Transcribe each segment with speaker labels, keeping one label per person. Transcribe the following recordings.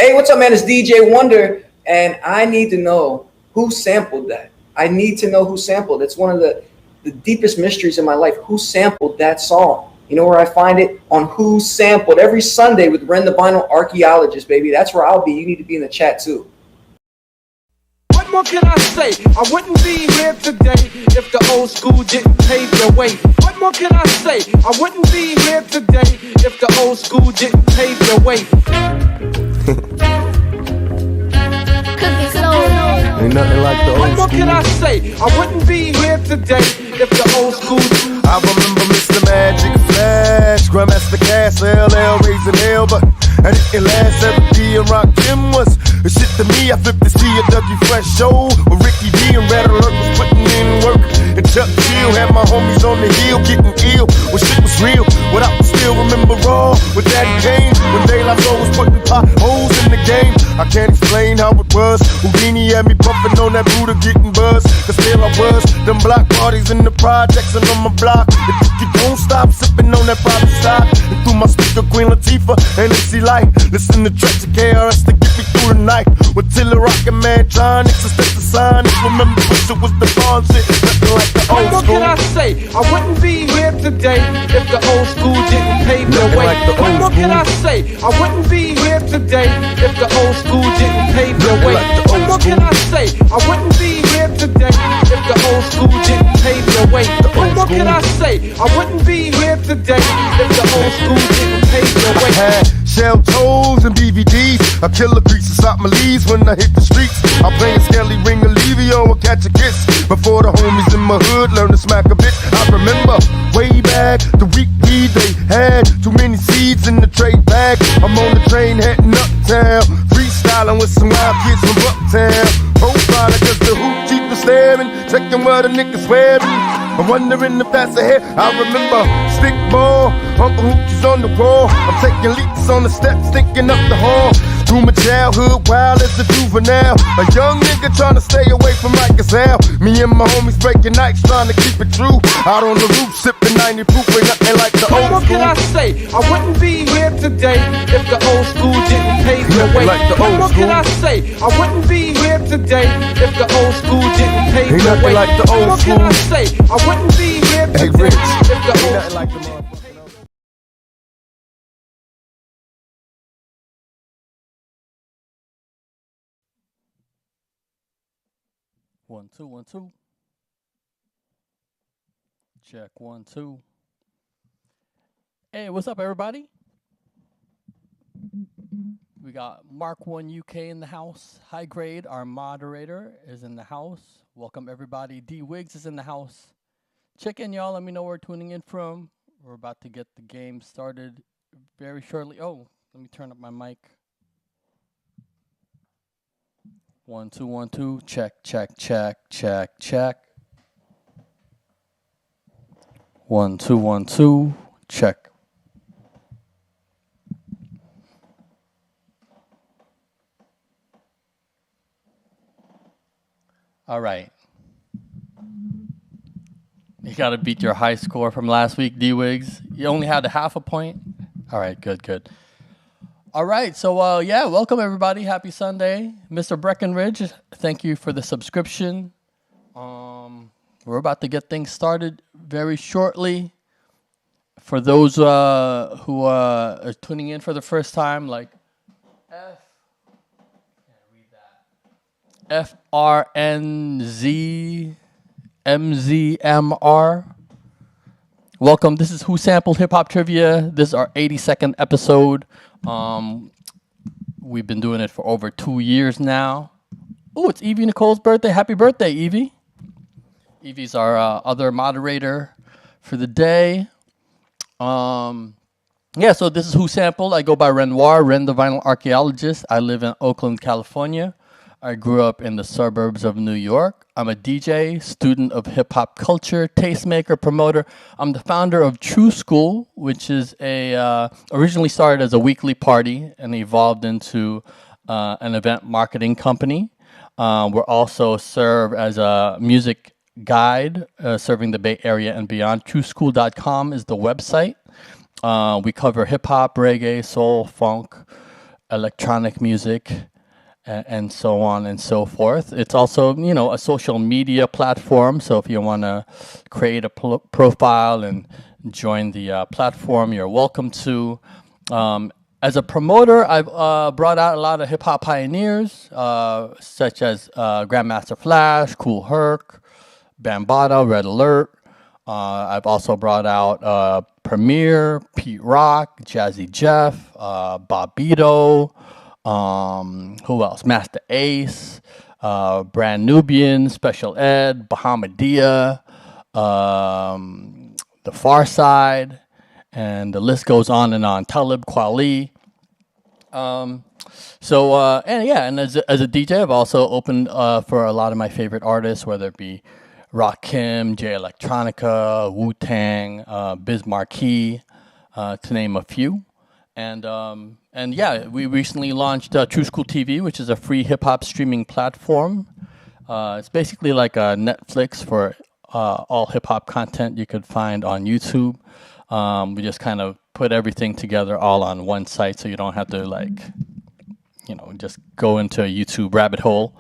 Speaker 1: Hey, what's up, man? It's DJ Wonder, and I need to know who sampled that. I need to know who sampled. It's one of the deepest mysteries in my life. Who sampled that song? You know where I find it? On Who Sampled every Sunday with Ren the Vinyl Archaeologist, baby. That's where I'll be. You need to be in the chat too.
Speaker 2: What more can I say? I wouldn't be here today if the old school didn't pave the way. What more can I say? I wouldn't be here today if the old school didn't pave the way.
Speaker 3: Ain't nothing like the old
Speaker 2: What more
Speaker 3: school.
Speaker 2: can I say? I wouldn't be here today if the old school.
Speaker 3: I remember Mr. Magic Flash, Grandmaster Cass, LL raising hell, but I didn't last. Every and Rock Kim was the shit to me. I flipped to see a Dougie Fresh show with Ricky D and Red Alert was putting in work. And Chuck Chill had my homies on the hill getting ill when shit was real. What I still remember raw with Daddy Kane when De La Soul was putting potholes in the game. I can't explain how it was. Houdini had me bumping on that Buddha getting buzzed. Cause still I was them block parties in the projects and on my block. If you don't stop sipping on that private stock and through my speaker Queen Latifah and MC Light. Listen to tracks of KRS to get me through the night. With Tiller rockin' Mantronics and Step Aside. Remember push it was the bomb shit. Nothing like the old
Speaker 2: what
Speaker 3: school.
Speaker 2: more can I say? I wouldn't be here today if the old school didn't pave the way.
Speaker 3: Like the
Speaker 2: what
Speaker 3: old
Speaker 2: more can I
Speaker 3: school.
Speaker 2: say? I wouldn't be here today if the old school didn't pave the way.
Speaker 3: Like the
Speaker 2: What
Speaker 3: old
Speaker 2: more can I say? I wouldn't be here today if the old school didn't pave the way. What more can I say? I wouldn't be here today if the old school didn't pave the way.
Speaker 3: I had shell toes and BVDs. I kill the greases out my leaves when I hit the streets. I'm playing Skelly Ring Olivio and catch a kiss. Before the homies in my hood learn to smack a bit. I remember way back the week weed they had. Too many seeds in the trade bag. I'm on the train heading uptown. Freestyling with some wild kids from Uptown. Profiling cause the hoop keep us staring. Checking where the niggas wearing. I'm wondering if that's ahead. I remember stick ball, Uncle Hoochie's on the wall. I'm taking leaps on the steps, thinking up the hall. Through my childhood, wild as a juvenile. A young nigga trying to stay away from Mike Gazelle. Me and my homies breaking nights, trying to keep it true. Out on the roof, sipping 90 proof, ain't nothing like the
Speaker 2: What
Speaker 3: old
Speaker 2: more
Speaker 3: school.
Speaker 2: can I say? I wouldn't be here today if the old school didn't pave the way.
Speaker 3: Like the
Speaker 2: What
Speaker 3: old
Speaker 2: more can I
Speaker 3: school.
Speaker 2: say? I wouldn't be here today if the old school didn't pave
Speaker 3: Ain't
Speaker 2: the
Speaker 3: nothing
Speaker 2: way.
Speaker 3: like the old
Speaker 2: What more can I
Speaker 3: school.
Speaker 2: say? I wouldn't be here
Speaker 3: Hey,
Speaker 2: today
Speaker 3: Rich,
Speaker 2: if the
Speaker 3: ain't
Speaker 2: old
Speaker 3: nothing like the motherfucking old.
Speaker 4: One, two, 1, 2. Check 1, 2. Hey, what's up, everybody? We got Mark 1 UK in the house. High Grade, our moderator, is in the house. Welcome, everybody. D Wiggs is in the house. Check in, y'all. Let me know where you're tuning in from. We're about to get the game started very shortly. Oh, let me turn up my mic. 1, 2, 1, 2. Check, check, check, check, check. 1, 2, 1, 2. Check. All right. You got to beat your high score from last week, D-Wiggs. You only had a half a point. All right, good, good. All right, so yeah, welcome everybody. Happy Sunday. Mr. Breckenridge, thank you for the subscription. We're about to get things started very shortly. For those who are tuning in for the first time, like FRNZMZMR. Welcome. This is Who Sampled Hip Hop Trivia. This is our 82nd episode. We've been doing it for over 2 years now. Oh, it's Evie Nicole's birthday. Happy birthday, Evie. Evie's our other moderator for the day. Yeah, so this is Who Sampled. I go by Renoir, Ren the Vinyl Archaeologist. I live in Oakland, California. I grew up in the suburbs of New York. I'm a DJ, student of hip-hop culture, tastemaker, promoter. I'm the founder of True School, which is originally started as a weekly party and evolved into an event marketing company. We're also serve as a music guide, serving the Bay Area and beyond. TrueSchool.com is the website. We cover hip-hop, reggae, soul, funk, electronic music, and so on and so forth. It's also, a social media platform. So if you want to create a profile and join the platform, you're welcome to. As a promoter, I've brought out a lot of hip hop pioneers, such as Grandmaster Flash, Cool Herc, Bambaataa, Red Alert. I've also brought out Premier, Pete Rock, Jazzy Jeff, Bobito, who else? Master Ace, Brand Nubian, Special Ed, Bahamadia, The Far Side, and the list goes on and on. Talib Kweli. And as a DJ, I've also opened for a lot of my favorite artists, whether it be Rakim, Jay Electronica, Wu Tang, Biz Markie, to name a few. We recently launched True School TV, which is a free hip hop streaming platform. It's basically like a Netflix for all hip hop content you could find on YouTube. We just kind of put everything together all on one site, so you don't have to just go into a YouTube rabbit hole.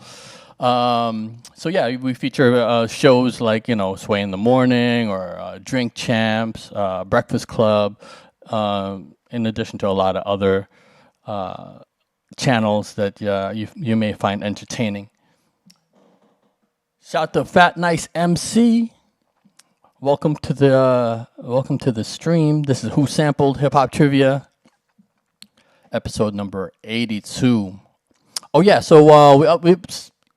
Speaker 4: We feature shows like Sway in the Morning or Drink Champs, Breakfast Club, in addition to a lot of other channels that you may find entertaining. Shout to Fat Nice MC. Welcome to the stream. This is Who Sampled Hip Hop Trivia, episode number 82. Oh yeah, so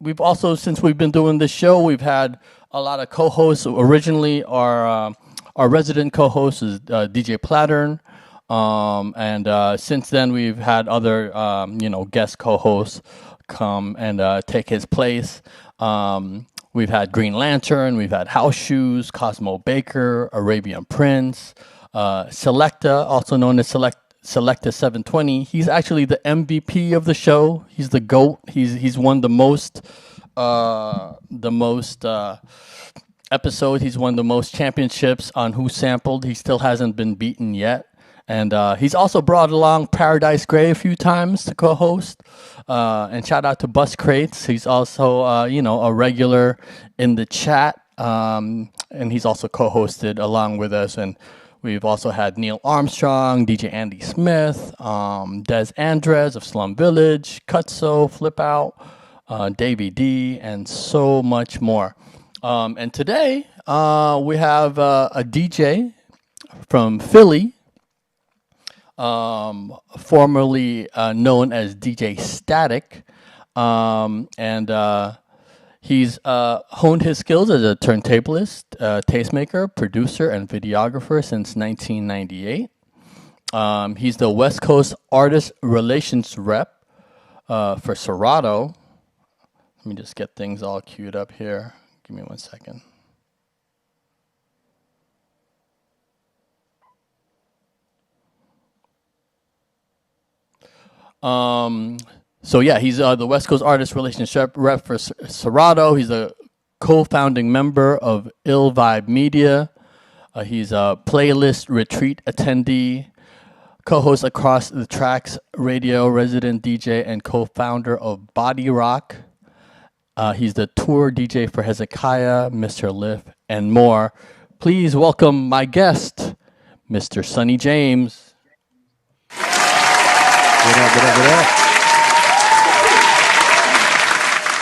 Speaker 4: we've also, since we've been doing this show, we've had a lot of co-hosts. Originally, our resident co-host is DJ Plattern, and since then we've had other guest co-hosts come and take his place. We've had Green Lantern, we've had House Shoes, Cosmo Baker, Arabian Prince, Selecta, also known as Selecta 720. He's actually the MVP of the show. He's the GOAT. He's won the most episodes. He's won the most championships on Who Sampled. He still hasn't been beaten yet. And he's also brought along Paradise Gray a few times to co-host. And shout out to Bus Crates. He's also, a regular in the chat. And he's also co-hosted along with us. And we've also had Neil Armstrong, DJ Andy Smith, Des Andres of Slum Village, Cutso, Flip Out, Davey D, and so much more. And today we have a DJ from Philly, formerly known as DJ Static, and he's honed his skills as a turntablist, tastemaker, producer, and videographer since 1998. He's the West Coast Artist Relations Rep for Serato. Let me just get things all queued up here. Give me 1 second. He's the West Coast Artist Relations Rep for Serato. He's a co-founding member of Ill Vibe Media. He's a playlist retreat attendee, co-host Across the Tracks Radio, resident DJ, and co-founder of Body Rock. He's the tour DJ for Hezekiah, Mr. Liff, and more. Please welcome my guest, Mr. Sonny James.
Speaker 5: What up?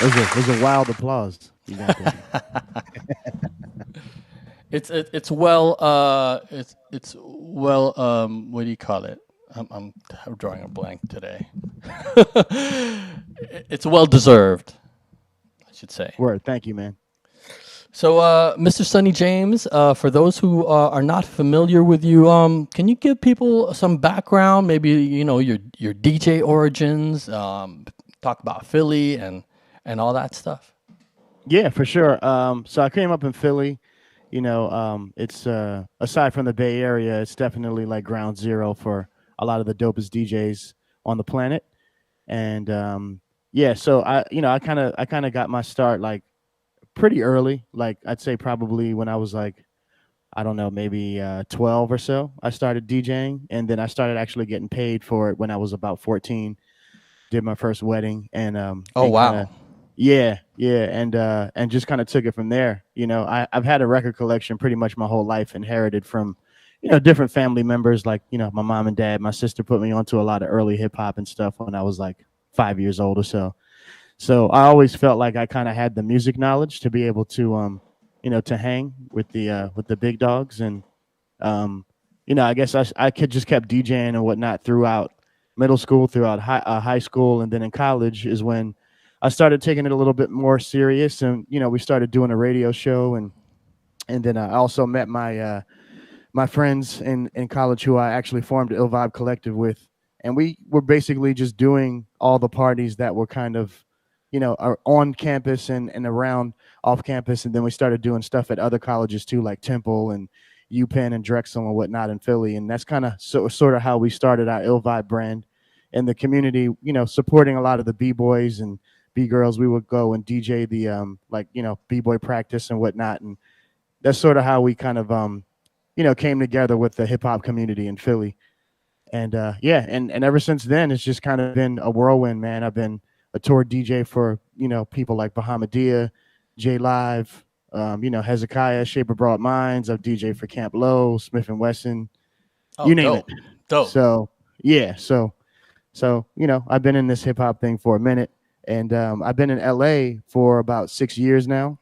Speaker 5: It was a wild applause. You got that.
Speaker 4: It's well. What do you call it? I'm drawing a blank today. It's well deserved, I should say.
Speaker 5: Word. Thank you, man.
Speaker 4: So, Mr. Sonny James, for those who are not familiar with you, can you give people some background? Maybe your DJ origins. Talk about Philly and all that stuff.
Speaker 5: Yeah, for sure. So I came up in Philly. It's aside from the Bay Area, it's definitely like ground zero for a lot of the dopest DJs on the planet. And so I kind of got my start like pretty early. Like I'd say probably when I was like, I don't know, maybe 12 or so. I started DJing, and then I started actually getting paid for it when I was about 14. did my first wedding,
Speaker 4: Oh
Speaker 5: and kind
Speaker 4: wow.
Speaker 5: of yeah, and just kind of took it from there. I've had a record collection pretty much my whole life, inherited from different family members, like my mom and dad. My sister put me onto a lot of early hip hop and stuff when I was like 5 years old or so. So I always felt like I kind of had the music knowledge to be able to to hang with the big dogs. And um, I guess I could just kept DJing and whatnot throughout middle school, throughout high school, and then in college is when I started taking it a little bit more serious. And we started doing a radio show, and then I also met my friends in college who I actually formed Ill Vibe Collective with, and we were basically just doing all the parties that were kind of, are on campus and around off campus, and then we started doing stuff at other colleges too, like Temple and UPenn and Drexel and whatnot in Philly, and that's kind of sort of how we started our Ill Vibe brand in the community. Supporting a lot of the b boys and b girls. We would go and DJ the like b boy practice and whatnot, and that's sort of how we kind of came together with the hip hop community in Philly. And yeah, and ever since then, it's just kind of been a whirlwind, man. I've been a tour DJ for people like Bahamadia, J Live, Hezekiah, Shape of Broad Minds. I've DJ for Camp Low, Smith and Wesson,
Speaker 4: Oh,
Speaker 5: you name it.
Speaker 4: dope. Dope.
Speaker 5: So yeah, so I've been in this hip hop thing for a minute, and I've been in LA for about 6 years now,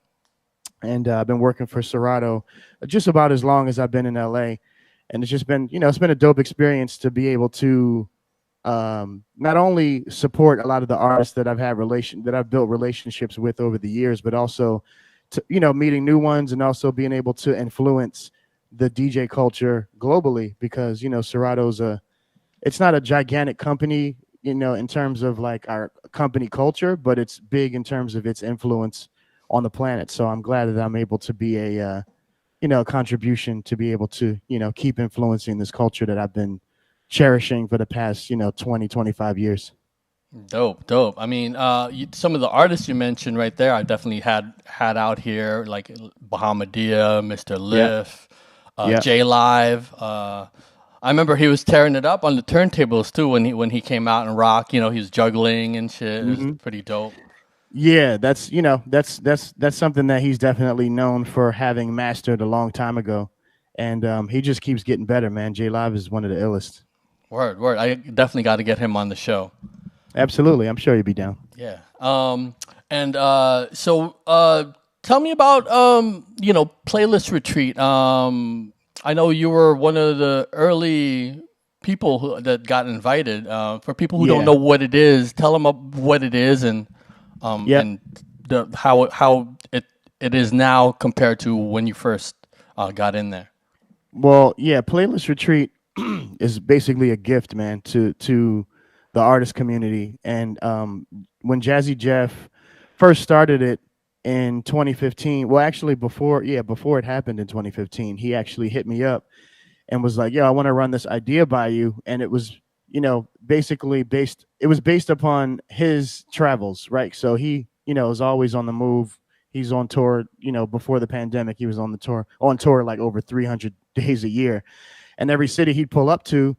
Speaker 5: and I've been working for Serato just about as long as I've been in LA, and it's just been it's been a dope experience to be able to not only support a lot of the artists that I've built relationships with over the years, but also to meeting new ones, and also being able to influence the DJ culture globally, because Serato's it's not a gigantic company in terms of like our company culture, but it's big in terms of its influence on the planet. So I'm glad that I'm able to be a contribution to be able to keep influencing this culture that I've been cherishing for the past 20 25 years.
Speaker 4: Dope, dope. I mean, some of the artists you mentioned right there, I definitely had out here, like Bahamadia, Mr.
Speaker 5: Yeah,
Speaker 4: Liff,
Speaker 5: yeah.
Speaker 4: J Live. I remember he was tearing it up on the turntables too when he came out and rock. He was juggling and shit. It was
Speaker 5: Hmm.
Speaker 4: pretty dope.
Speaker 5: Yeah, that's that's something that he's definitely known for having mastered a long time ago, and he just keeps getting better, man. J Live is one of the illest.
Speaker 4: Word, word. I definitely got to get him on the show.
Speaker 5: Absolutely, I'm sure you'd be down.
Speaker 4: Yeah. And so tell me about playlist retreat. I know you were one of the early people that got invited. For people who don't
Speaker 5: Yeah,
Speaker 4: know what it is, tell them what it is
Speaker 5: yeah.
Speaker 4: and how it is now compared to when you first got in there.
Speaker 5: Well, yeah, Playlist Retreat is basically a gift, man, to the artist community. And when Jazzy Jeff first started it in 2015, well, actually before it happened in 2015, he actually hit me up and was like, "Yo, I want to run this idea by you." And it was, basically based upon his travels, right? So he, is always on the move. He's on tour, before the pandemic, he was on tour like over 300 days a year. And every city he'd pull up to,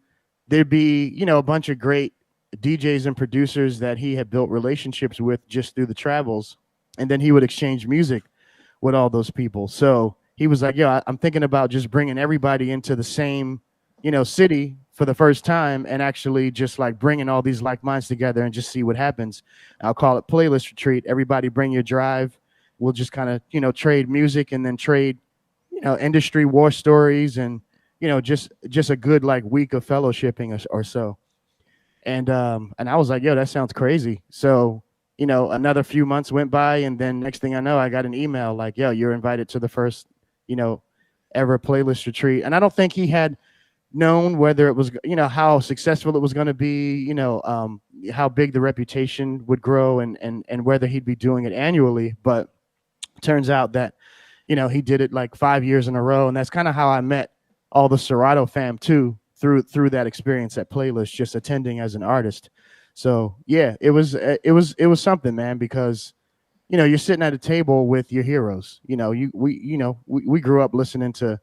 Speaker 5: there'd be, a bunch of great DJs and producers that he had built relationships with just through the travels. And then he would exchange music with all those people. So he was like, "Yo, I'm thinking about just bringing everybody into the same, city for the first time, and actually just like bringing all these like minds together and just see what happens. I'll call it Playlist Retreat. Everybody bring your drive. We'll just kind of, trade music, and then trade, industry war stories, and, just a good like week of fellowshipping or so." And I was like, "Yo, that sounds crazy." So, another few months went by, and then next thing I know, I got an email like, "Yo, you're invited to the first, you know, ever Playlist Retreat." And I don't think he had known whether it was, how successful it was going to be, how big the reputation would grow, and whether he'd be doing it annually. But turns out that, he did it like 5 years in a row, and that's kind of how I met all the Serato fam too, through that experience at Playlist, just attending as an artist. So yeah, it was something, man, because you're sitting at a table with your heroes. We grew up listening to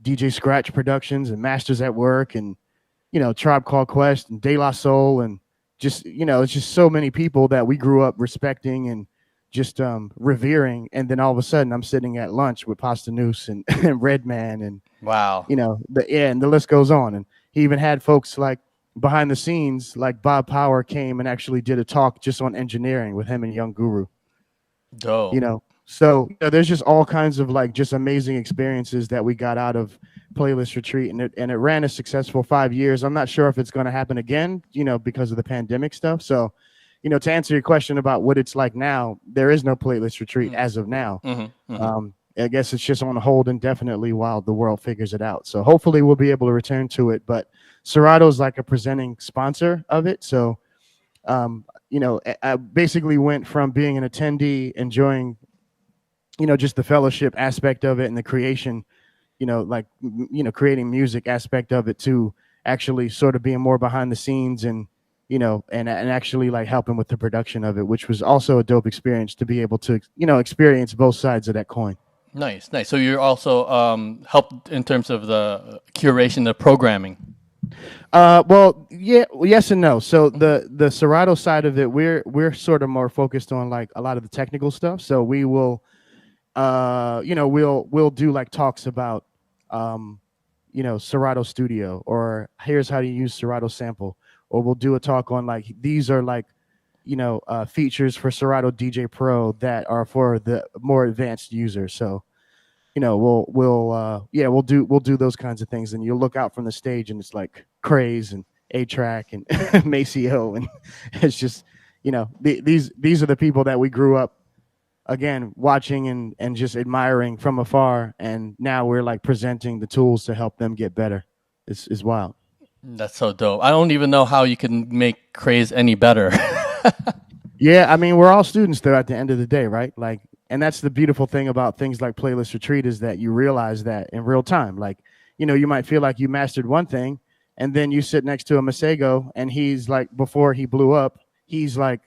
Speaker 5: DJ Scratch Productions and Masters at Work, and Tribe Called Quest and De La Soul, and just it's just so many people that we grew up respecting and just revering, and then all of a sudden I'm sitting at lunch with Pasta Noose and, and Redman and
Speaker 4: Wow.
Speaker 5: and the list goes on. And he even had folks like behind the scenes, like Bob Power came and actually did a talk just on engineering with him and Young Guru.
Speaker 4: Dope.
Speaker 5: So there's just all kinds of like just amazing experiences that we got out of Playlist Retreat, and it ran a successful 5 years. I'm not sure if it's going to happen again, because of the pandemic stuff. So, to answer your question about what it's like now, there is no Playlist Retreat as of now. I guess it's just on hold indefinitely while the world figures it out. So hopefully we'll be able to return to it. But Serato's like a presenting sponsor of it. So, I basically went from being an attendee, enjoying, just the fellowship aspect of it and the creation, creating music aspect of it, to actually sort of being more behind the scenes and, and actually like helping with the production of it, which was also a dope experience to be able to, experience both sides of that coin.
Speaker 4: Nice. So you're also helped in terms of the curation, the programming.
Speaker 5: Well, yeah, yes and no. So the Serato side of it, we're sort of more focused on like a lot of the technical stuff. So we will, we'll do like talks about, Serato Studio, or here's how to use Serato Sample, or we'll do a talk on like these are like, features for Serato DJ Pro that are for the more advanced users. So, we'll do those kinds of things, and you'll look out from the stage and it's like Craze and A-Track and Maceo, and it's just, these are the people that we grew up again watching and just admiring from afar, and now we're like presenting the tools to help them get better. It's wild.
Speaker 4: That's so dope. I don't even know how you can make Craze any better.
Speaker 5: Yeah, I mean, we're all students though at the end of the day, right? Like, and that's the beautiful thing about things like Playlist Retreat, is that you realize that in real time. Like, you might feel like you mastered one thing, and then you sit next to a Masego, and he's like, before he blew up, he's like,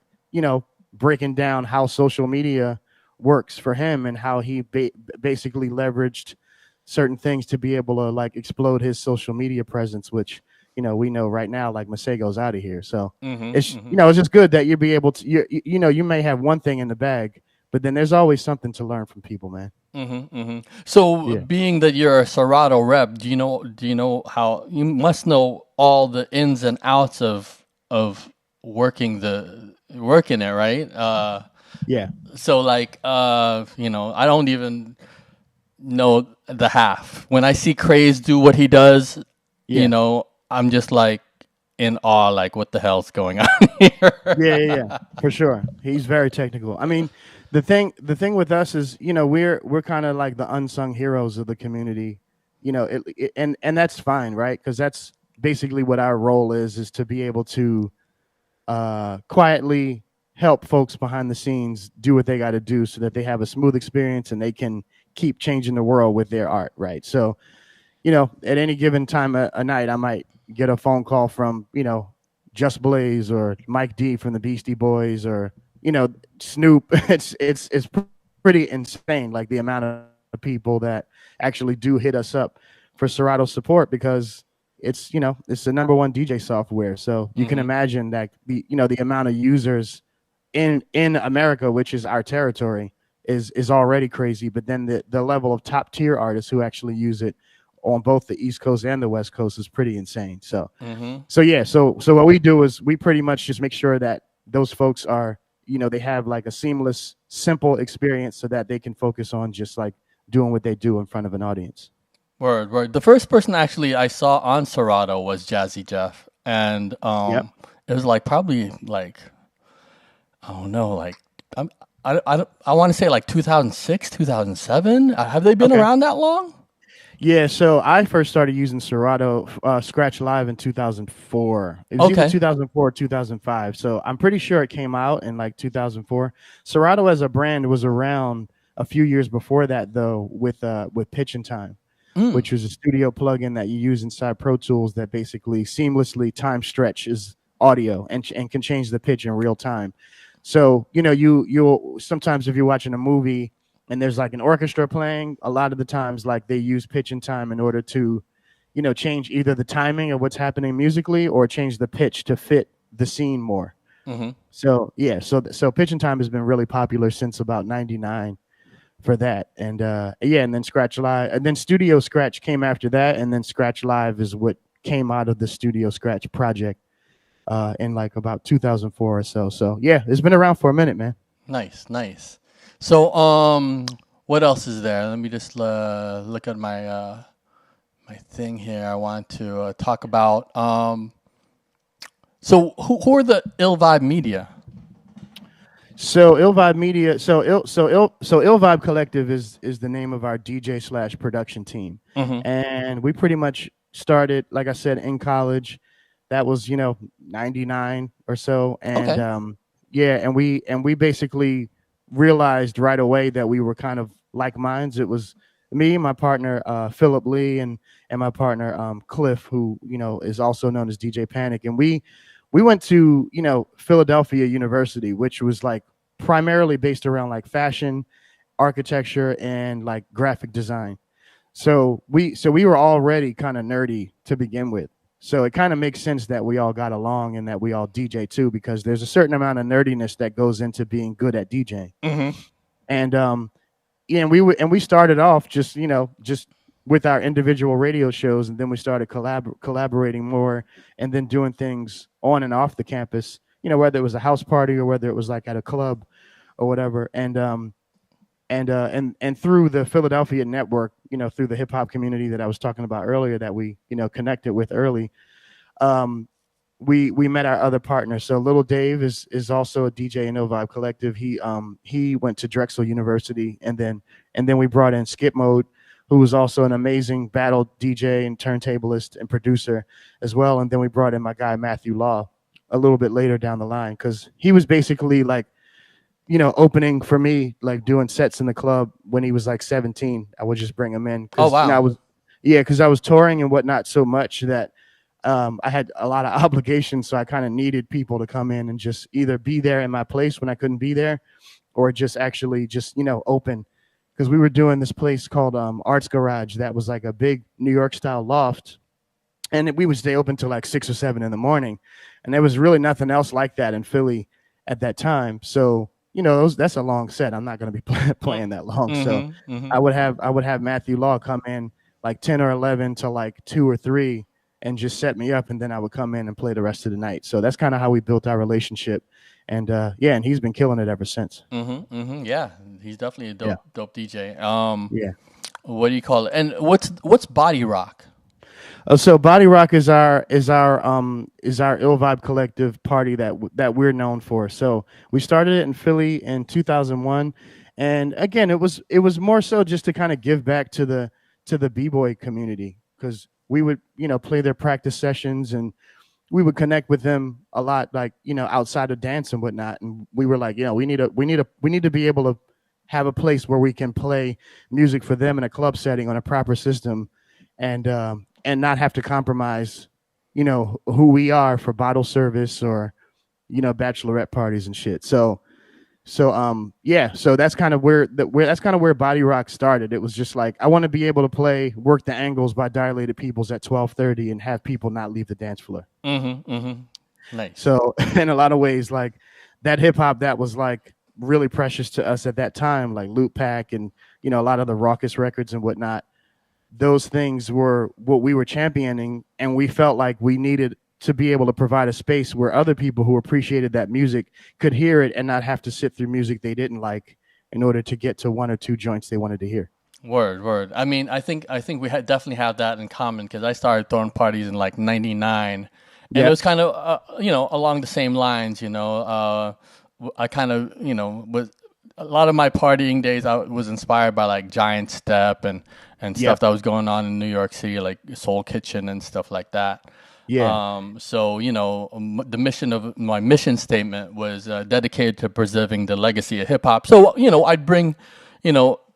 Speaker 5: breaking down how social media works for him and how he basically leveraged certain things to be able to like explode his social media presence, which we know right now, like Masego's out of here. So it's it's just good that you be able to you may have one thing in the bag, but then there's always something to learn from people, man.
Speaker 4: So being that you're a Serato rep, do you know how you must know all the ins and outs of working it, right?
Speaker 5: Yeah.
Speaker 4: So like I don't even know the half. When I see Craze do what he does, I'm just like in awe, like what the hell's going on here?
Speaker 5: Yeah, for sure. He's very technical. I mean, the thing with us is, we're kind of like the unsung heroes of the community, and that's fine, right? Because that's basically what our role is to be able to quietly help folks behind the scenes do what they got to do so that they have a smooth experience and they can keep changing the world with their art, right? So, at any given time a night, I might get a phone call from, Just Blaze or Mike D from the Beastie Boys, or, Snoop. It's pretty insane, like the amount of people that actually do hit us up for Serato support, because it's, it's the number one DJ software. So you can imagine that the amount of users in America, which is our territory, is already crazy. But then the level of top tier artists who actually use it on both the East Coast and the West Coast is pretty insane. So, so what we do is we pretty much just make sure that those folks are, they have like a seamless, simple experience so that they can focus on just like doing what they do in front of an audience.
Speaker 4: Word. The first person actually I saw on Serato was Jazzy Jeff, and it was like probably like, I don't know, like I want to say like 2006, 2007. Have they been around that long?
Speaker 5: Yeah, so I first started using Serato Scratch Live in 2004. It was either 2004 or 2005. So I'm pretty sure it came out in like 2004. Serato as a brand was around a few years before that, though, with Pitch and Time, which was a studio plugin that you use inside Pro Tools that basically seamlessly time stretches audio and can change the pitch in real time. So, you'll sometimes if you're watching a movie and there's like an orchestra playing, a lot of the times like they use Pitch and Time in order to, change either the timing of what's happening musically or change the pitch to fit the scene more.
Speaker 4: Mm-hmm.
Speaker 5: So yeah, so Pitch and Time has been really popular since about '99 for that, and yeah, and then Scratch Live, and then Studio Scratch came after that, and then Scratch Live is what came out of the Studio Scratch project in like about 2004 or so. So yeah, it's been around for a minute, man.
Speaker 4: Nice, nice. So, what else is there? Let me just look at my thing here. I want to talk about. So, who are the Ill Vibe Media?
Speaker 5: So Ill Vibe Media, Ill Vibe Collective is the name of our DJ slash production team,
Speaker 4: Mm-hmm.
Speaker 5: and we pretty much started, like I said, in college. That was '99 or so, and
Speaker 4: Okay.
Speaker 5: yeah, and we basically realized right away that we were kind of like minds. It was me, my partner Philip Lee, and my partner Cliff, who is also known as DJ Panic, and we went to Philadelphia University, which was like primarily based around like fashion, architecture, and like graphic design. So we were already kind of nerdy to begin with. So it kind of makes sense that we all got along and that we all DJ too, because there's a certain amount of nerdiness that goes into being good at DJing.
Speaker 4: Mm-hmm.
Speaker 5: And yeah, and we started off just with our individual radio shows, and then we started collaborating more, and then doing things on and off the campus. Whether it was a house party or whether it was like at a club or whatever. And through the Philadelphia network, through the hip hop community that I was talking about earlier, that we connected with early. Um, we met our other partners. So Little Dave is also a DJ in No Vibe Collective. He went to Drexel University, and then we brought in Skip Mode, who was also an amazing battle DJ and turntablist and producer as well. And then we brought in my guy Matthew Law a little bit later down the line, because he was basically like opening for me, like doing sets in the club when he was like 17. I would just bring him in
Speaker 4: Oh
Speaker 5: because
Speaker 4: wow.
Speaker 5: because I was touring and whatnot so much that I had a lot of obligations, so I kind of needed people to come in and just either be there in my place when I couldn't be there, or just actually just open, because we were doing this place called Arts Garage that was like a big New York style loft, and we would stay open till like 6 or 7 in the morning, and there was really nothing else like that in Philly at that time. So that's a long set. I'm not going to be playing that long. So
Speaker 4: Mm-hmm. Mm-hmm.
Speaker 5: I would have Matthew Law come in like 10 or 11 to like 2 or 3 and just set me up, and then I would come in and play the rest of the night. So that's kind of how we built our relationship, and yeah, and he's been killing it ever since.
Speaker 4: Mm-hmm. Mm-hmm. Yeah, he's definitely a
Speaker 5: Yeah,
Speaker 4: dope DJ.
Speaker 5: yeah.
Speaker 4: What do you call it? And what's Body Rock?
Speaker 5: So Body Rock is our Ill Vibe Collective party that we're known for. So we started it in Philly in 2001, and again, it was more so just to kind of give back to the b-boy community, because we would play their practice sessions, and we would connect with them a lot, like outside of dance and whatnot. And we were like, we need to be able to have a place where we can play music for them in a club setting on a proper system, and not have to compromise who we are for bottle service or bachelorette parties and shit. So yeah, so that's kind of where Body Rock started. It was just like, I want to be able to work the angles by Dilated Peoples at 12:30 and have people not leave the dance floor.
Speaker 4: Mm-hmm. Mm-hmm. Nice.
Speaker 5: So in a lot of ways, like, that hip hop that was like really precious to us at that time, like Loot Pack and a lot of the raucous records and whatnot, those things were what we were championing, and we felt like we needed to be able to provide a space where other people who appreciated that music could hear it and not have to sit through music they didn't like in order to get to one or two joints they wanted to hear.
Speaker 4: Word, word. I mean, I think we definitely have that in common, because I started throwing parties in like '99, and it
Speaker 5: Yeah,
Speaker 4: was kind of along the same lines. I kind of was a lot of my partying days. I was inspired by like Giant Step and
Speaker 5: yeah,
Speaker 4: stuff that was going on in New York City, like Soul Kitchen and stuff like that.
Speaker 5: yeah,
Speaker 4: So the mission of my mission statement was dedicated to preserving the legacy of hip hop. So I'd bring,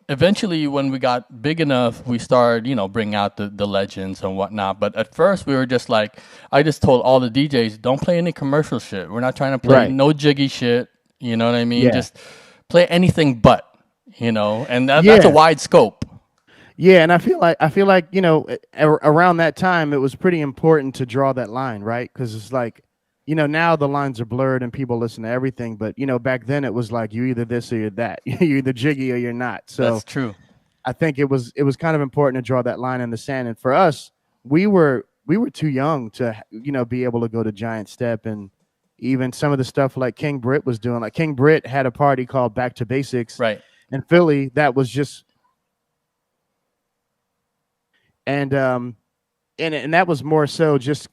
Speaker 4: eventually when we got big enough, we started bring out the legends and whatnot. But at first we were just like, I just told all the DJs, don't play any commercial shit. We're not trying to play
Speaker 5: right,
Speaker 4: no jiggy shit. You know what I mean?
Speaker 5: yeah,
Speaker 4: Just play anything but. And that's a
Speaker 5: yeah.
Speaker 4: wide scope.
Speaker 5: Yeah, and I feel like around that time it was pretty important to draw that line, right? Because it's like, now the lines are blurred and people listen to everything, but back then it was like you either this or you're that. You're either jiggy or you're not. So
Speaker 4: That's true.
Speaker 5: I think it was kind of important to draw that line in the sand. And for us, we were too young to be able to go to Giant Step, and even some of the stuff like King Britt was doing. Like King Britt had a party called Back to Basics
Speaker 4: Right.
Speaker 5: in Philly that was just and and that was more so just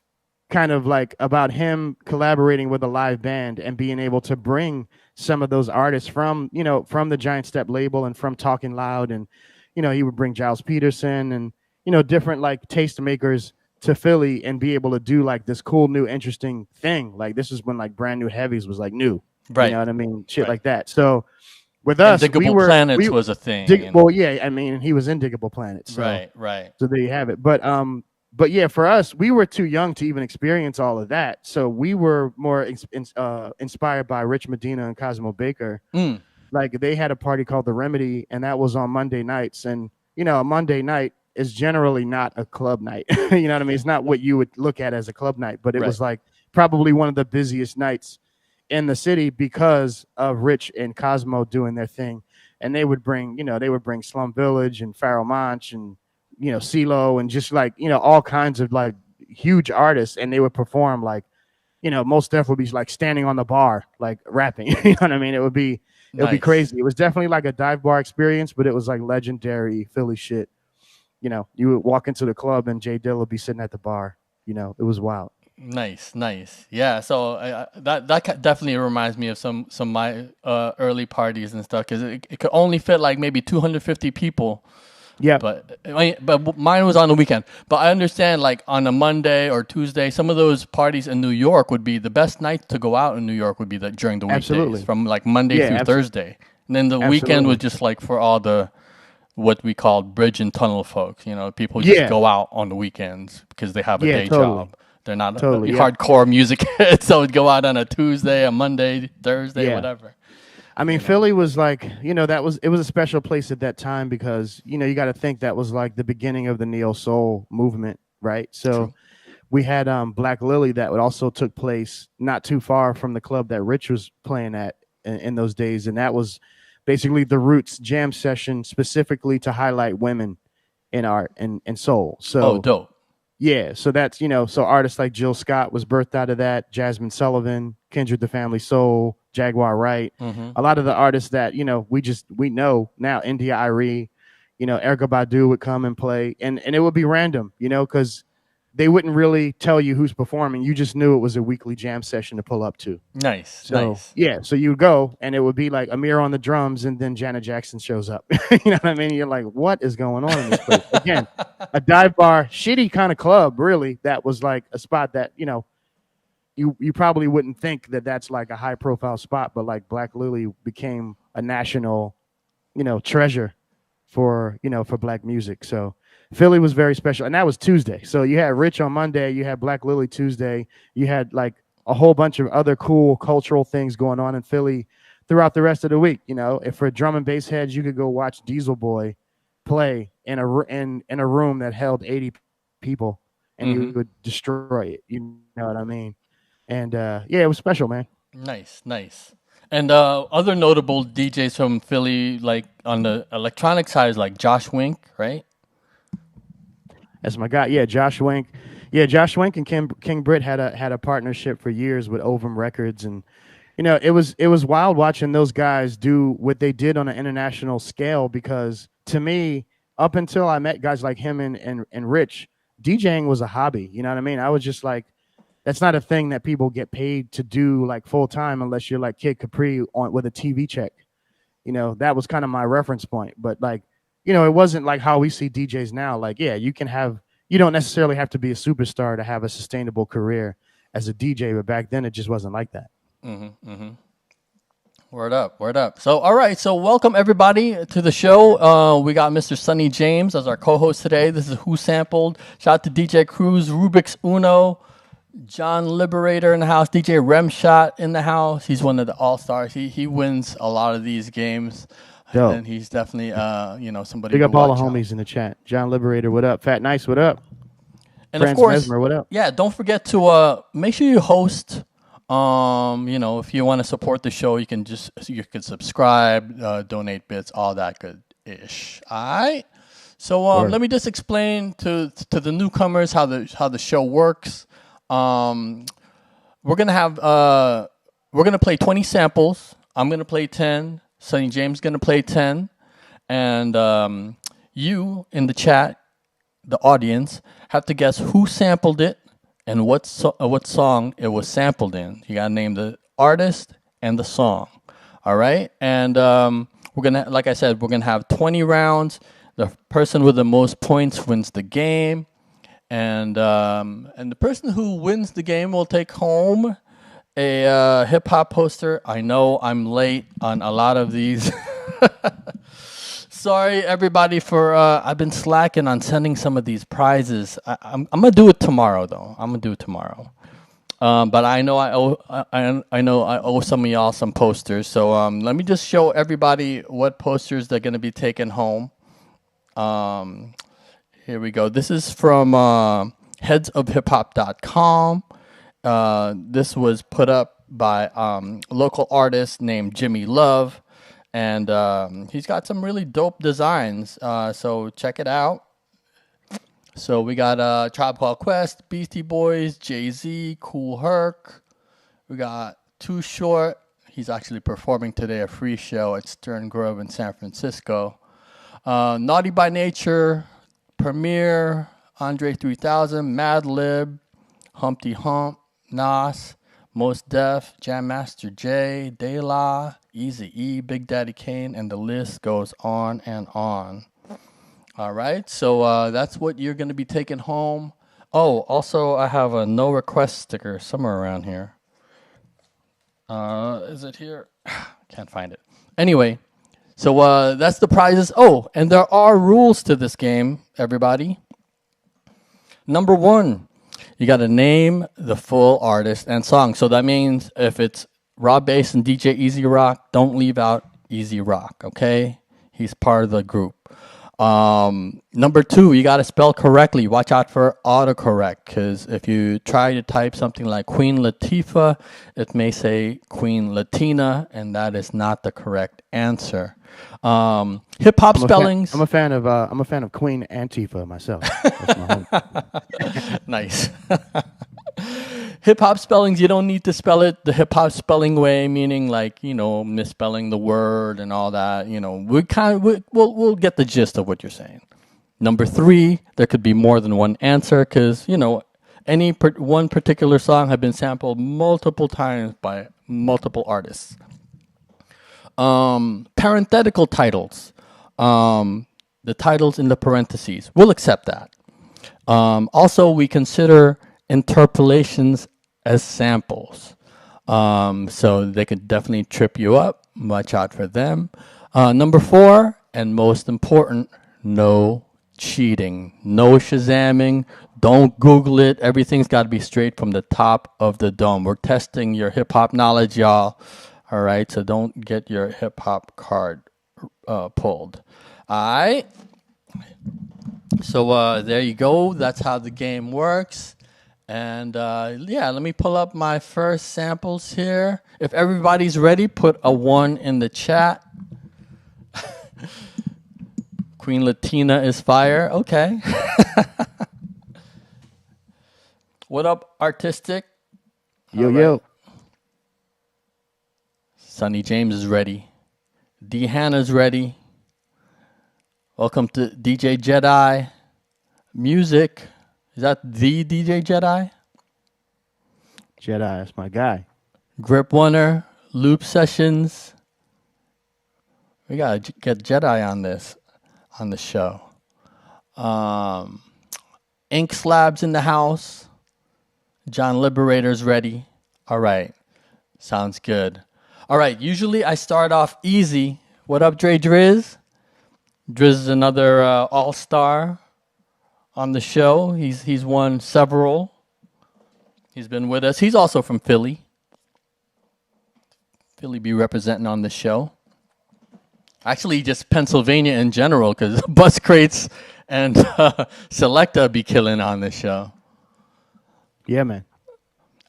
Speaker 5: kind of like about him collaborating with a live band and being able to bring some of those artists from the Giant Step label and from Talking Loud, and he would bring Giles Peterson and different like tastemakers to Philly and be able to do like this cool new interesting thing. Like this is when like Brand New Heavies was like new.
Speaker 4: Right.
Speaker 5: You know what I mean? Shit
Speaker 4: Right.
Speaker 5: like that. So with
Speaker 4: And
Speaker 5: us, we
Speaker 4: Diggable
Speaker 5: were
Speaker 4: Planets
Speaker 5: we
Speaker 4: was a thing.
Speaker 5: well, yeah, I mean, he was in Diggable Planets. So,
Speaker 4: Right. Right.
Speaker 5: so there you have it. But yeah, for us, we were too young to even experience all of that. So we were more inspired by Rich Medina and Cosmo Baker.
Speaker 4: Mm.
Speaker 5: Like they had a party called The Remedy, and that was on Monday nights. And a Monday night is generally not a club night. You know what I mean? It's not what you would look at as a club night, but it was like probably one of the busiest nights in the city because of Rich and Cosmo doing their thing. And they would bring Slum Village and Pharoah Monch and CeeLo and just like all kinds of like huge artists, and they would perform like most Def would be like standing on the bar like rapping. You know what I mean? It would be crazy. It was definitely like a dive bar experience, but it was like legendary Philly shit. You would walk into the club and Jay Dill would be sitting at the bar. It was wild.
Speaker 4: Nice, nice. Yeah, so that definitely reminds me of some of my early parties and stuff, because it could only fit like maybe 250 people.
Speaker 5: Yeah,
Speaker 4: but mine was on the weekend. But I understand, like on a Monday or Tuesday, some of those parties in New York would be the best nights to go out in New York would be during the weekdays,
Speaker 5: Absolutely.
Speaker 4: from like Monday through Thursday, and then the weekend was just like for all the what we call bridge and tunnel folks. People just go out on the weekends because they have a day job. They're not hardcore music heads, so would go out on a Tuesday, a Monday, Thursday, whatever.
Speaker 5: I mean, Philly was like, it was a special place at that time because, you got to think that was like the beginning of the neo soul movement, right? So
Speaker 4: True.
Speaker 5: we had Black Lily that also took place not too far from the club that Rich was playing at in those days, and that was basically the Roots jam session specifically to highlight women in art and soul. So
Speaker 4: dope.
Speaker 5: Yeah, so that's so artists like Jill Scott was birthed out of that, Jasmine Sullivan, Kindred the Family Soul, Jaguar Wright, a lot of the artists that we know now, India Irie, Erykah Badu would come and play, and it would be random, because they wouldn't really tell you who's performing. You just knew it was a weekly jam session to pull up to.
Speaker 4: Nice.
Speaker 5: So
Speaker 4: nice.
Speaker 5: yeah, so you go and it would be like Amir on the drums, and then Janet Jackson shows up. You know what I mean? You're like, what is going on in this place? Again, a dive bar, shitty kind of club, really. That was like a spot that you probably wouldn't think that that's like a high profile spot, but like Black Lily became a national treasure for Black music. So Philly was very special, and that was Tuesday. So you had Rich on Monday, you had Black Lily Tuesday, you had like a whole bunch of other cool cultural things going on in Philly throughout the rest of the week. If for drum and bass heads, you could go watch Diesel Boy play in a room that held 80 people, and you would destroy it. You know what I mean? And it was special, man.
Speaker 4: Nice, nice. And other notable DJs from Philly, like on the electronic side, is like Josh Wink, right?
Speaker 5: That's my guy. Yeah, Josh Wink. Yeah, Josh Wink and King Britt had a partnership for years with Ovum Records, and it was wild watching those guys do what they did on an international scale. Because to me, up until I met guys like him and Rich, DJing was a hobby. You know what I mean? I was just like, that's not a thing that people get paid to do like full time unless you're like Kid Capri with a TV check. That was kind of my reference point. But like, it wasn't like how we see DJs now. Like, yeah, you don't necessarily have to be a superstar to have a sustainable career as a DJ. But back then, it just wasn't like that.
Speaker 4: Word up, word up. So, all right. So, welcome everybody to the show. We got Mr. Sonny James as our co-host today. This is Who Sampled. Shout out to DJ Cruz, Rubik's Uno, John Liberator in the house, DJ Remshot in the house. He's one of the all-stars. He wins a lot of these games.
Speaker 5: Dope.
Speaker 4: And he's definitely, somebody.
Speaker 5: Big up all the homies in the chat. John Liberator, what up? Fat Nice, what up?
Speaker 4: And
Speaker 5: Franz
Speaker 4: of course,
Speaker 5: Mesmer, what up?
Speaker 4: Yeah, don't forget to make sure you host If you want to support the show, you can subscribe, donate bits, all that good ish. All right. So let me just explain to the newcomers how the show works. We're gonna play 20 samples. I'm gonna play 10. Sonny James gonna play 10, and you in the chat, the audience, have to guess who sampled it and what song it was sampled in. You gotta name the artist and the song. All right, and we're gonna, like I said, we're gonna have 20 rounds. The person with the most points wins the game, and the person who wins the game will take home a hip hop poster. I know I'm late on a lot of these. Sorry, everybody, for I've been slacking on sending some of these prizes. I'm gonna do it tomorrow, though. I'm gonna do it tomorrow. But I know I owe some of y'all some posters. So let me just show everybody what posters they're gonna be taking home. Here we go. This is from headsofhiphop.com. This was put up by a local artist named Jimmy Love. And he's got some really dope designs. So check it out. So we got Tribe Called Quest, Beastie Boys, Jay-Z, Kool Herc. We got Too Short. He's actually performing today a free show at Stern Grove in San Francisco. Naughty by Nature, Premier, Andre 3000, Madlib, Humpty Hump, Nas, Mos Def, Jam Master Jay, De La, Eazy-E, Big Daddy Kane, and the list goes on and on. All right, so that's what you're going to be taking home. Oh, also, I have a no request sticker somewhere around here. Is it here? Can't find it. Anyway, so that's the prizes. Oh, and there are rules to this game, everybody. Number 1, you got to name the full artist and song. So that means if it's Rob Bass and DJ Easy Rock, don't leave out Easy Rock, okay? He's part of the group. Number 2, you got to spell correctly. Watch out for autocorrect, because if you try to type something like Queen Latifah, it may say Queen Latina, and that is not the correct answer. Hip hop spellings.
Speaker 5: I'm a fan of Queen Antifa myself. That's my home.
Speaker 4: Nice. Hip hop spellings, you don't need to spell it the hip hop spelling way, meaning like, misspelling the word and all that. We'll get the gist of what you're saying. Number 3, there could be more than one answer because, any one particular song has been sampled multiple times by multiple artists. Parenthetical titles, the titles in the parentheses, we'll accept that. Also, we consider interpolations as samples. So they could definitely trip you up. Watch out for them. Number 4, and most important, no cheating. No Shazamming. Don't Google it. Everything's got to be straight from the top of the dome. We're testing your hip-hop knowledge, y'all. All right, so don't get your hip-hop card pulled. All right. So there you go. That's how the game works. And let me pull up my first samples here. If everybody's ready, put a 1 in the chat. Queen Latina is fire. Okay. What up, Artistic?
Speaker 5: Yo.
Speaker 4: Sonny James is ready. D. Hannah's ready. Welcome to DJ Jedi. Music. Is that the DJ Jedi?
Speaker 5: Jedi, that's my guy.
Speaker 4: Grip Oner, Loop Sessions. We got to get Jedi on the show. Ink Slabs in the house. John Liberator's ready. All right. Sounds good. All right. Usually I start off easy. What up, Dre Driz? Driz is another all-star on the show. He's won several. He's been with us. He's also from Philly. Philly be representing on the show. Actually, just Pennsylvania in general, because Bus Crates and Selecta be killing on this show.
Speaker 5: Yeah, man.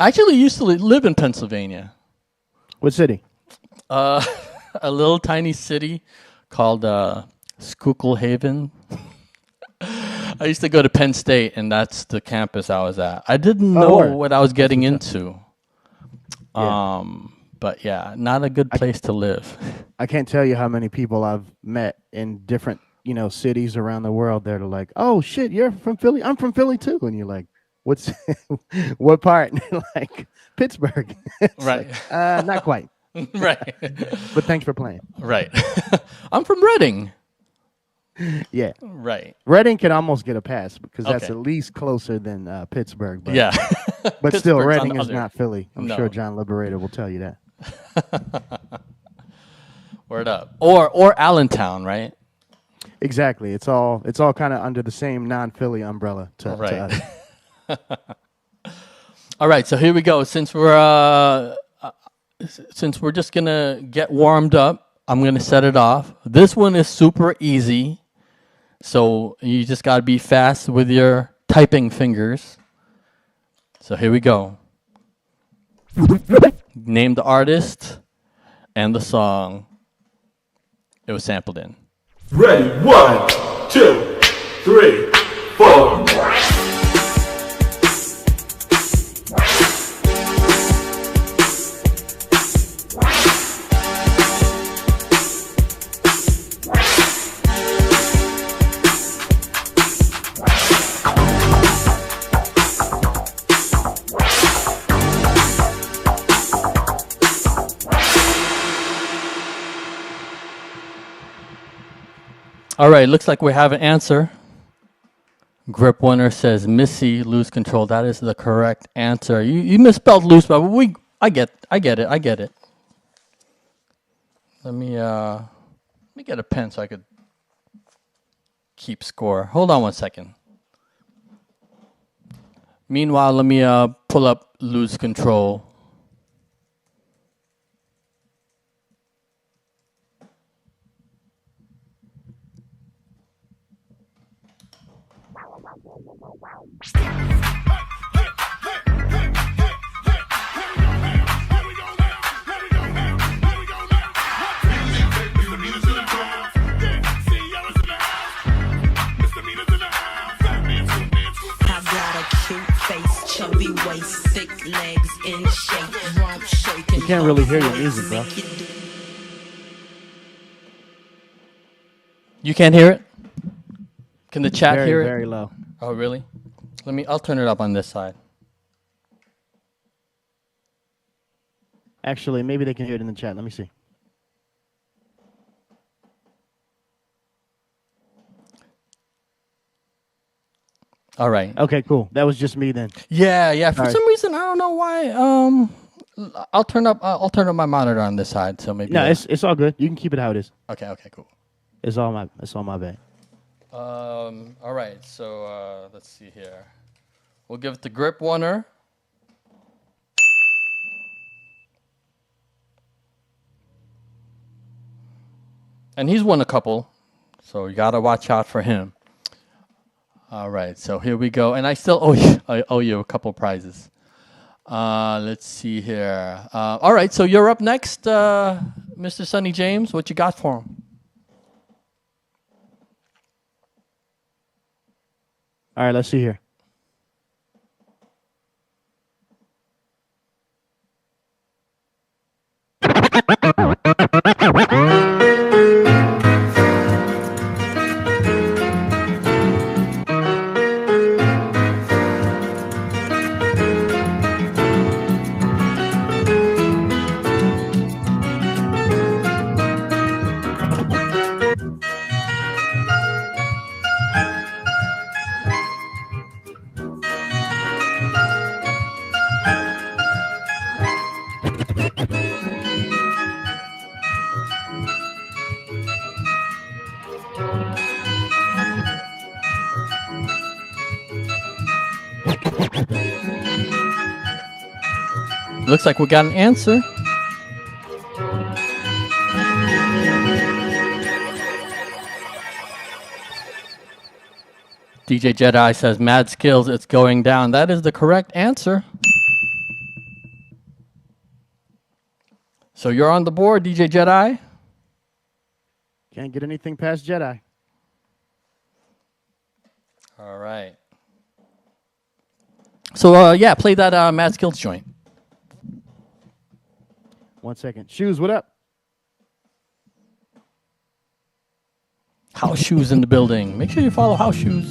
Speaker 4: I actually used to live in Pennsylvania.
Speaker 5: What city?
Speaker 4: A little tiny city called Schuylkill Haven. I used to go to Penn State, and that's the campus I was at. I didn't know
Speaker 5: word.
Speaker 4: what I was getting into.
Speaker 5: Yeah.
Speaker 4: But yeah, not a good place to live.
Speaker 5: I can't tell you how many people I've met in different, cities around the world that are like, "Oh shit, you're from Philly? I'm from Philly too." And you're like, "What's what part?" And they're like, "Pittsburgh." It's
Speaker 4: Right.
Speaker 5: like, not quite.
Speaker 4: Right.
Speaker 5: But thanks for playing.
Speaker 4: Right. I'm from Reading.
Speaker 5: Yeah.
Speaker 4: Right.
Speaker 5: Reading can almost get a pass because that's
Speaker 4: Okay.
Speaker 5: at least closer than Pittsburgh. But,
Speaker 4: Yeah.
Speaker 5: but still,
Speaker 4: Pittsburgh's on
Speaker 5: Reading
Speaker 4: the
Speaker 5: is
Speaker 4: other.
Speaker 5: not Philly. I'm
Speaker 4: No.
Speaker 5: sure John Liberator will tell you that.
Speaker 4: Word up. Or Allentown, right?
Speaker 5: Exactly. It's all kind of under the same non-Philly umbrella to
Speaker 4: Right.
Speaker 5: us.
Speaker 4: All right, so here we go. Since we're just gonna get warmed up, I'm gonna set it off. This one is super easy, so you just gotta be fast with your typing fingers. So here we go. Name the artist and the song it was sampled in.
Speaker 6: Ready, 1, 2, 3, 4.
Speaker 4: All right, looks like we have an answer. Grip Winner says Missy, Lose Control. That is the correct answer. You misspelled loose, but I get it. Let me get a pen so I could keep score. Hold on one second. Meanwhile, let me pull up Lose Control.
Speaker 5: You can't really hear your music, bro.
Speaker 4: You can't hear it? Can the chat
Speaker 5: Very,
Speaker 4: hear it?
Speaker 5: very low.
Speaker 4: Oh, really? I'll turn it up on this side.
Speaker 5: Actually, maybe they can hear it in the chat. Let me see.
Speaker 4: All right.
Speaker 5: Okay, cool. That was just me then.
Speaker 4: Yeah. For
Speaker 5: Sorry.
Speaker 4: some reason, I don't know why. I'll turn up my monitor on this side, so maybe.
Speaker 5: No, it's all good. You can keep it how it is.
Speaker 4: Okay, cool.
Speaker 5: It's all my bad.
Speaker 4: All right. So let's see here. We'll give it to Grip Winner. And he's won a couple, so you gotta watch out for him. All right, so here we go, and I still owe you a couple prizes. Let's see here. All right, so you're up next, Mr. Sonny James. What you got for him?
Speaker 5: All right, let's see here.
Speaker 4: Looks like we got an answer. DJ Jedi says, mad skills, it's going down. That is the correct answer. So you're on the board, DJ Jedi.
Speaker 5: Can't get anything past Jedi.
Speaker 4: All right. So yeah, play that Mad Skills joint.
Speaker 5: 1 second. Shoes, what up?
Speaker 4: House Shoes in the building. Make sure you follow House Shoes.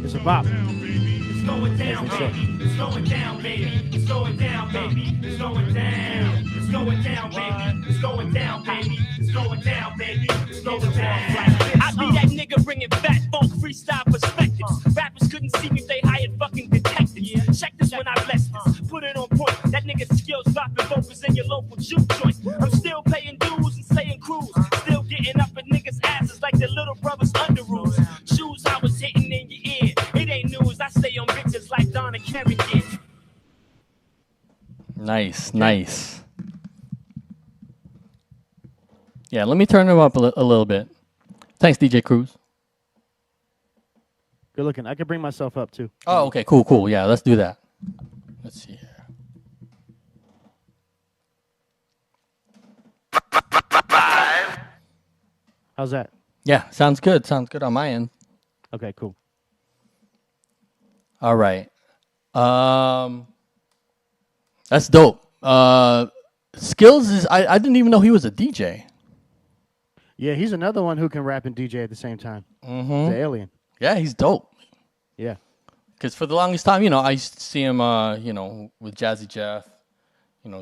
Speaker 5: It's a bop.
Speaker 7: It's going down, baby. It's going down, baby. It's going down, baby. It's going down. It's going down, baby. It's going down, baby. It's going down, baby. It's going down.
Speaker 8: I be that nigga bringing fat funk freestyle perspectives. Rappers couldn't see me, they hired fucking detectives. Check this when I bless this. Put it on point. That nigga's skills dropping vocals in your local juke joint. I'm still paying dues and slaying crews. Still getting up at niggas' asses like their little brothers under rules. Shoes I was hitting in your ear. It ain't news. I stay on bitches like Donna Karen did.
Speaker 4: Nice. Yeah, let me turn them up a little bit. Thanks, DJ Cruz.
Speaker 5: Good looking. I could bring myself up too.
Speaker 4: Oh, okay, cool. Yeah, let's do that. Let's see here.
Speaker 5: How's that?
Speaker 4: Yeah, sounds good. Sounds good on my end.
Speaker 5: Okay, cool.
Speaker 4: All right. That's dope. Skills is I didn't even know he was a DJ.
Speaker 5: Yeah, he's another one who can rap and DJ at the same time.
Speaker 4: Mm-hmm.
Speaker 5: The alien.
Speaker 4: Yeah, he's dope.
Speaker 5: Yeah.
Speaker 4: Because for the longest time, I used to see him, with Jazzy Jeff,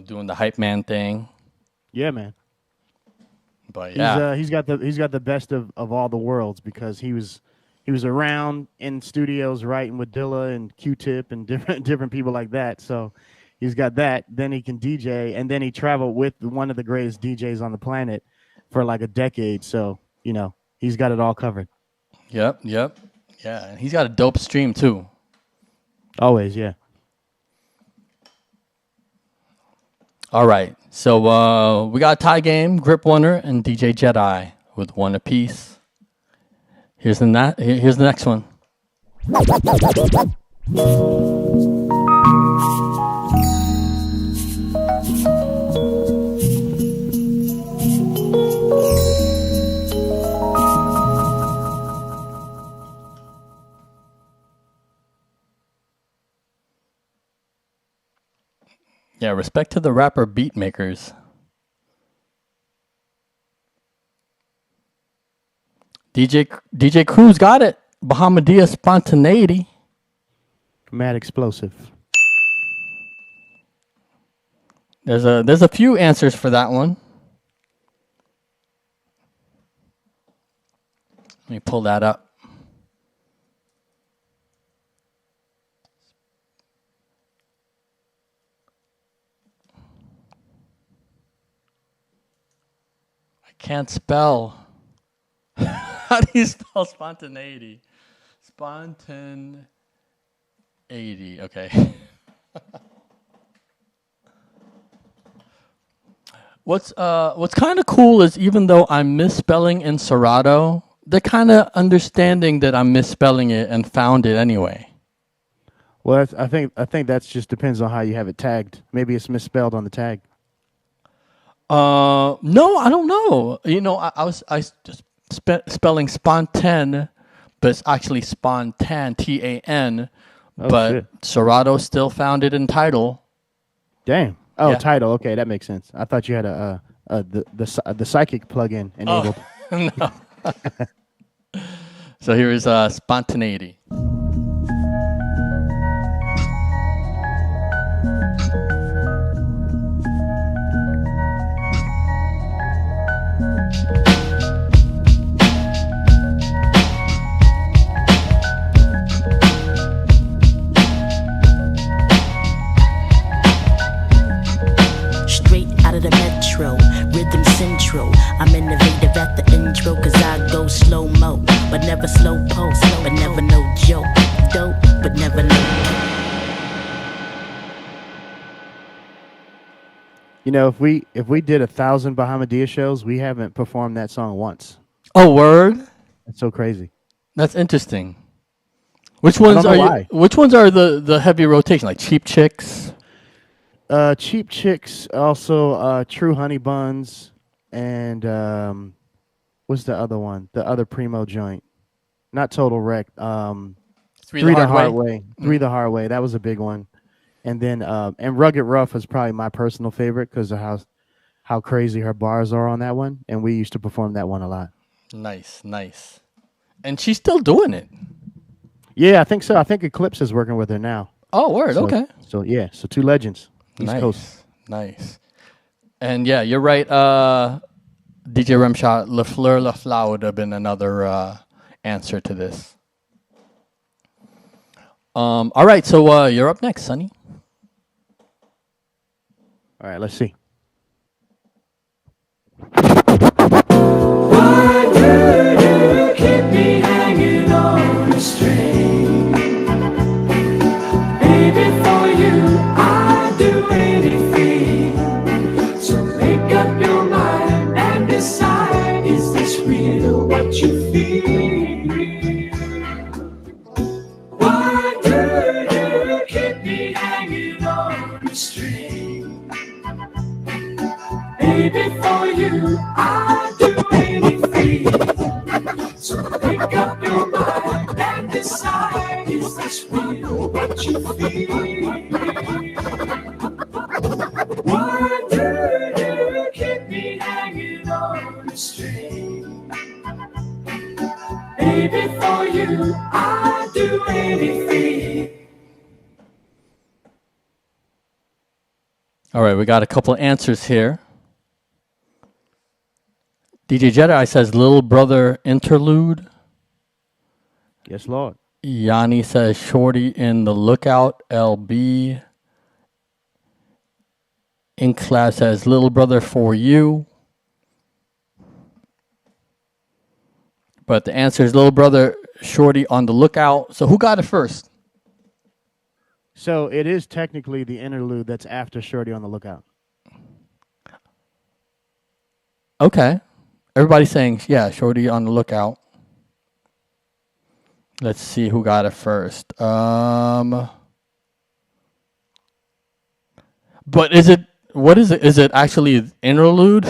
Speaker 4: doing the hype man thing.
Speaker 5: Yeah, man.
Speaker 4: But yeah,
Speaker 5: he's got the best of all the worlds because he was around in studios writing with Dilla and Q-Tip and different people like that. So he's got that. Then he can DJ, and then he traveled with one of the greatest DJs on the planet for like a decade. So he's got it all covered.
Speaker 4: Yep. Yeah, and he's got a dope stream too.
Speaker 5: Always, yeah.
Speaker 4: All right, so we got a tie game, Grip Wonder and DJ Jedi with one apiece. Here's the next one. Yeah, respect to the rapper beat makers. DJ Cruz got it. Bahamadia Spontaneity.
Speaker 5: Mad explosive.
Speaker 4: There's a few answers for that one. Let me pull that up. Can't spell. How do you spell spontaneity? Spontaneity. Okay. What's kind of cool is even though I'm misspelling in Serato, they're kind of understanding that I'm misspelling it and found it anyway.
Speaker 5: Well, I think that just depends on how you have it tagged. Maybe it's misspelled on the tag.
Speaker 4: No, I don't know. I was just spelling spontan, but it's actually spontan, TAN.
Speaker 5: Oh,
Speaker 4: but
Speaker 5: shit.
Speaker 4: Serato still found it in title.
Speaker 5: Damn. Oh,
Speaker 4: Yeah.
Speaker 5: title. Okay, that makes sense. I thought you had the psychic plugin enabled.
Speaker 4: No. So here is spontaneity.
Speaker 9: Straight out of the metro, rhythm central. I'm innovative at the intro, cause I go slow-mo, but never slow pulse, but never no joke. Dope, but never no.
Speaker 5: If we did 1,000 Bahamadia shows, we haven't performed that song once.
Speaker 4: Oh, word?
Speaker 5: That's so crazy.
Speaker 4: That's interesting. Which
Speaker 5: I
Speaker 4: ones
Speaker 5: don't
Speaker 4: are
Speaker 5: know
Speaker 4: you?
Speaker 5: why.
Speaker 4: Which ones are the heavy rotation? Like Cheap Chicks.
Speaker 5: Cheap Chicks, also True Honey Buns, and what's the other one? The other Primo joint, not Total Wreck. Three the Hard Way. Three the Hard Way. That was a big one. And then and Rugged Rough is probably my personal favorite because of how crazy her bars are on that one, and we used to perform that one a lot.
Speaker 4: Nice. And she's still doing it.
Speaker 5: Yeah, I think so. I think Eclipse is working with her now.
Speaker 4: Oh, word.
Speaker 5: So,
Speaker 4: Okay.
Speaker 5: So yeah, so two legends. East Coast.
Speaker 4: Nice. And yeah, you're right. DJ Remshot, Le Fleur La Fla would have been another answer to this. All right, so you're up next, Sonny.
Speaker 5: All right, let's see.
Speaker 10: Why do you keep me hanging on a string? Baby, for you, I'd do anything. So make up your mind and decide, is this real what you feel? Why do you keep me hanging on a string? Baby, for you, I'd do anything. So make up your mind and decide, is this real what you feel? Why do you keep me hanging on a string? Baby, for you, I'd do anything.
Speaker 4: All right, we got a couple of answers here. DJ Jedi says Little Brother Interlude.
Speaker 5: Yes, Lord.
Speaker 4: Yanni says Shorty in the Lookout, LB. In Class says Little Brother For You. But the answer is Little Brother Shorty on the Lookout. So who got it first?
Speaker 5: So it is technically the interlude that's after Shorty on the Lookout.
Speaker 4: Okay. Everybody's saying, yeah, Shorty on the Lookout. Let's see who got it first. But what is it? Is it actually interlude?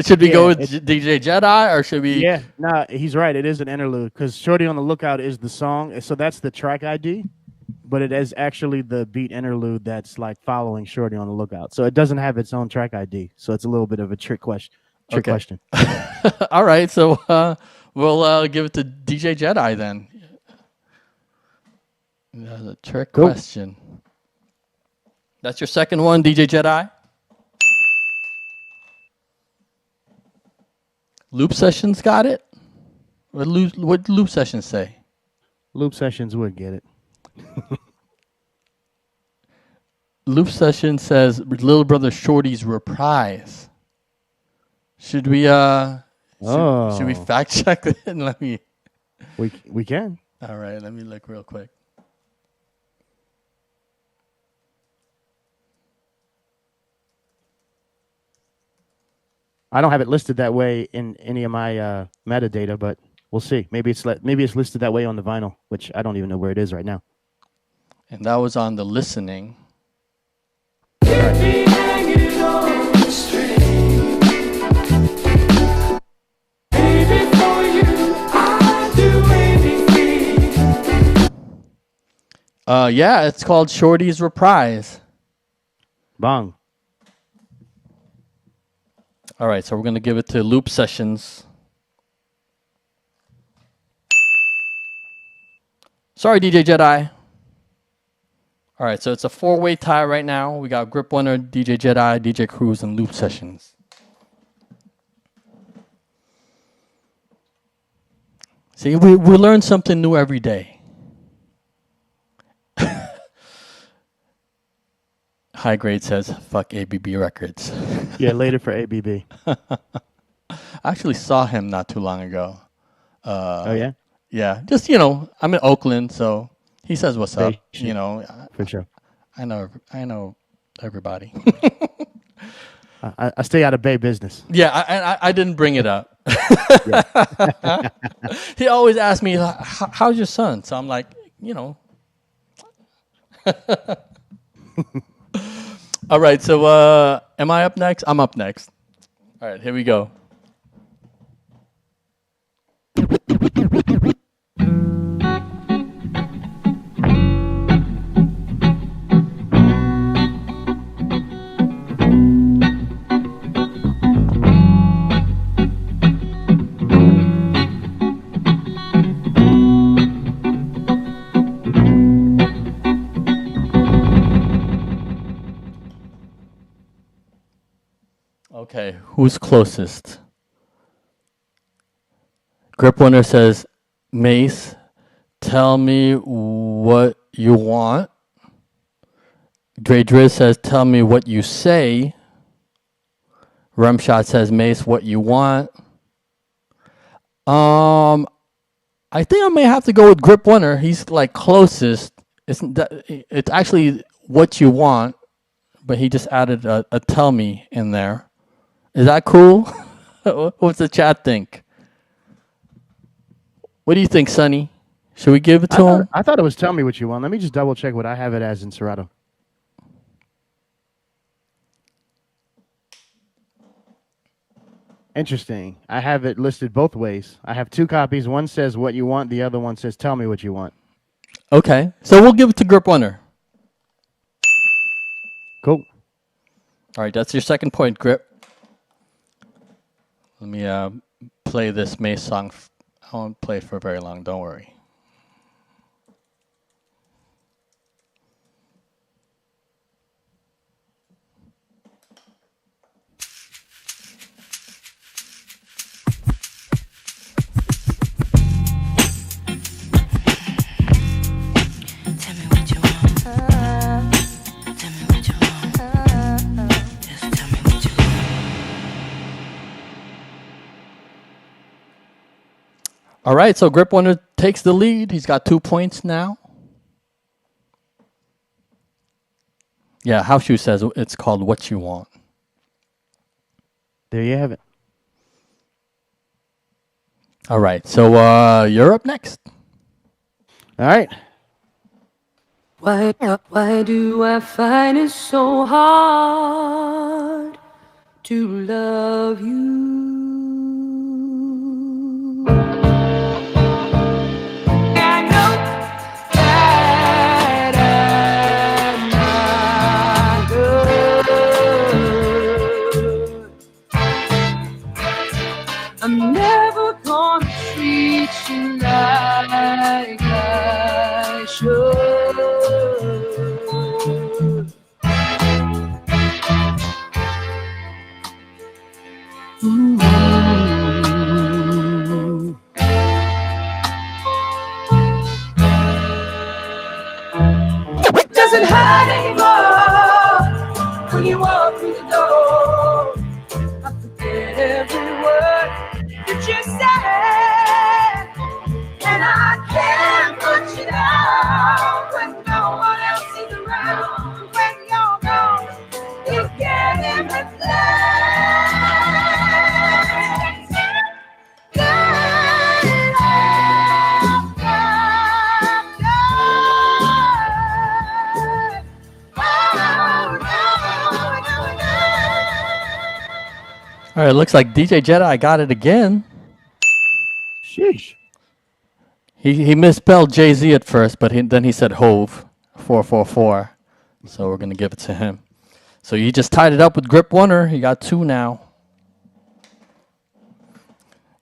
Speaker 4: Should we go with DJ Jedi or should we?
Speaker 5: Yeah, no, he's right. It is an interlude because Shorty on the Lookout is the song. So that's the track ID, but it is actually the beat interlude that's like following Shorty on the Lookout. So it doesn't have its own track ID. So it's a little bit of a trick question.
Speaker 4: All right, so we'll give it to DJ Jedi then. That's a trick question. That's your second one, DJ Jedi? Loop Sessions got it? What Loop Sessions say?
Speaker 5: Loop Sessions would get it.
Speaker 4: Loop Sessions says Little Brother Shorty's Reprise. Should we should we fact check it? Let me.
Speaker 5: We can.
Speaker 4: All right, let me look real quick.
Speaker 5: I don't have it listed that way in any of my metadata, but we'll see. Maybe it's listed that way on the vinyl, which I don't even know where it is right now.
Speaker 4: And that was on the listening. Yeah, it's called Shorty's Reprise.
Speaker 5: Bong.
Speaker 4: All right, so we're going to give it to Loop Sessions. Sorry, DJ Jedi. All right, so it's a four-way tie right now. We got Grip Winner, DJ Jedi, DJ Cruz, and Loop Sessions. See, we learn something new every day. High Grade says, fuck ABB Records.
Speaker 5: Yeah, later for ABB.
Speaker 4: I actually saw him not too long ago.
Speaker 5: Oh, yeah?
Speaker 4: Yeah, just, I'm in Oakland, so he says what's up,
Speaker 5: For sure.
Speaker 4: I know everybody.
Speaker 5: I stay out of Bay business.
Speaker 4: Yeah, I didn't bring it up. He always asks me, how's your son? So I'm like, you know. All right, so am I up next? I'm up next. All right, here we go. Okay, who's closest? Grip Winner says, Mace, tell me what you want. Dre Driz says, tell me what you say. Rumshot says, Mace, what you want. I think I may have to go with Grip Winner. He's like closest. It's actually what you want, but he just added a tell me in there. Is that cool? What's the chat think? What do you think, Sonny? Should we give it to him?
Speaker 5: I thought it was tell me what you want. Let me just double check what I have it as in Serato. Interesting. I have it listed both ways. I have two copies. One says what you want. The other one says tell me what you want.
Speaker 4: Okay. So we'll give it to Grip Winner.
Speaker 5: Cool.
Speaker 4: All right. That's your second point, Grip. Let me play this Mace song. I won't play it for very long. Don't worry. All right, so Grip Winner takes the lead. He's got 2 points now. Yeah, House Shoe says it's called What You Want.
Speaker 5: There you have it.
Speaker 4: All right, so you're up next.
Speaker 5: All right.
Speaker 10: Why do I find it so hard to love you? I know that I'm not good. I'm never gonna treat you like I should. Doesn't hurt anymore when you walk through the door. I forget every word that you said, and I can't put you down when no one else is around. When you're gone, you get in the
Speaker 4: All right, looks like DJ Jedi got it again.
Speaker 5: Sheesh.
Speaker 4: He misspelled Jay-Z at first, but then he said Hove, 444. So we're going to give it to him. So you just tied it up with Grip Winner. You got 2 now.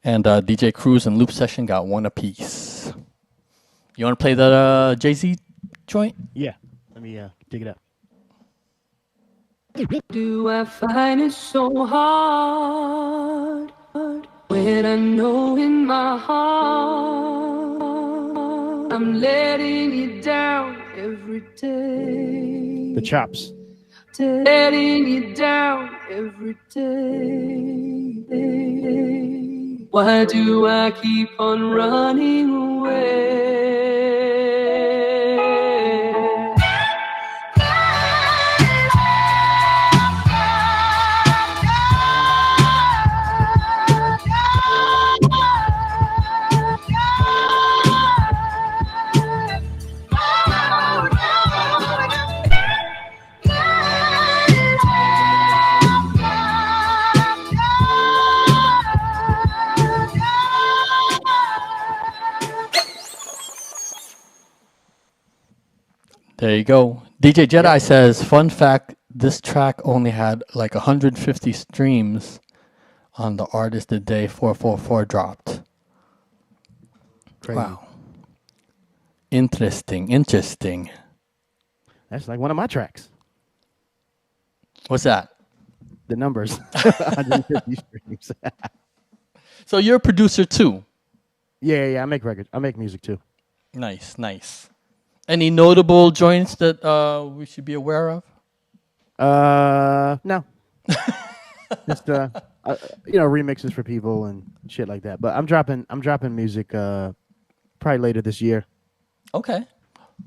Speaker 4: And DJ Cruz and Loop Session got 1 apiece. You want to play that Jay-Z joint?
Speaker 5: Yeah. Let me dig it up.
Speaker 10: Do I find it so hard when I know in my heart I'm letting you down every day?
Speaker 5: The chops.
Speaker 10: Letting you down every day. Why do I keep on running away?
Speaker 4: There you go. DJ Jedi says, fun fact, this track only had like 150 streams on the artist the day 444 dropped.
Speaker 5: Crazy.
Speaker 4: Wow. Interesting.
Speaker 5: That's like one of my tracks.
Speaker 4: What's that?
Speaker 5: The numbers. 150 streams.
Speaker 4: So you're a producer too?
Speaker 5: Yeah. I make records. I make music too.
Speaker 4: Nice. Any notable joints that we should be aware of?
Speaker 5: No. Just remixes for people and shit like that. But I'm dropping music probably later this year.
Speaker 4: Okay.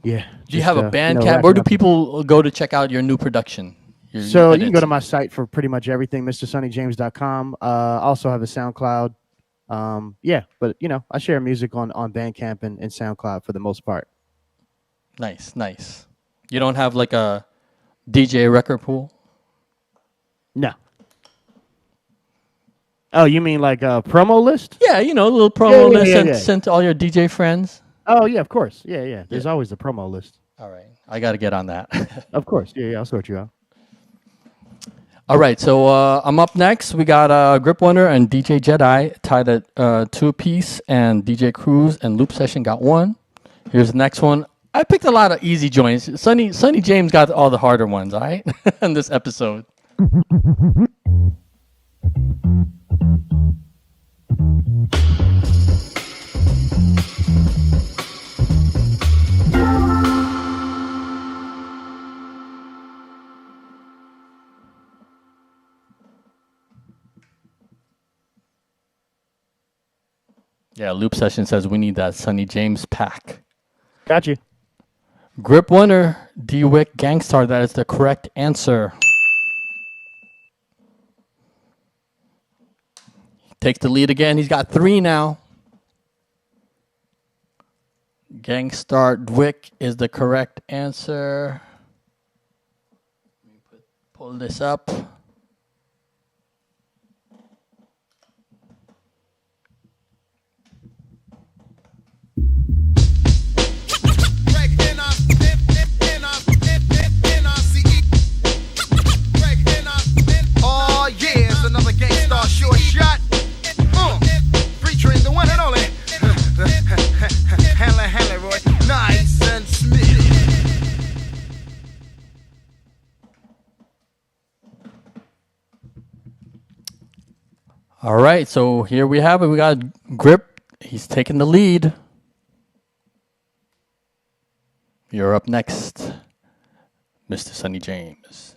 Speaker 5: Yeah.
Speaker 4: Do you have a Bandcamp? Where do people go to check out your new production?
Speaker 5: So you can go to my site for pretty much everything, MrSonnyJames.com. Also have a SoundCloud. But I share music on Bandcamp and SoundCloud for the most part.
Speaker 4: Nice. You don't have like a DJ record pool?
Speaker 5: No. Oh, you mean like a promo list?
Speaker 4: Yeah, a little promo list sent to all your DJ friends.
Speaker 5: Oh, yeah, of course. Yeah. There's always a promo list.
Speaker 4: All right. I got to get on that.
Speaker 5: Of course. Yeah, I'll sort you out.
Speaker 4: All right, so I'm up next. We got Grip Wonder and DJ Jedi tied at 2 apiece, and DJ Cruz and Loop Session got 1. Here's the next one. I picked a lot of easy joints. Sonny James got all the harder ones, all right, in this episode. Yeah, Loop Session says we need that Sonny James pack.
Speaker 5: Got you.
Speaker 4: Grip Winner, D-Wick Gangstar, that is the correct answer. Takes the lead again. He's got 3 now. Gangstar Dwick is the correct answer. Let me pull this up.
Speaker 3: Oh yeah, it's another Gangstar short shot. Featuring the one and only Hanley Roy, Nice and Smith.
Speaker 4: All right, so here we have it. We got Grip. He's taking the lead. You're up next, Mr. Sonny James.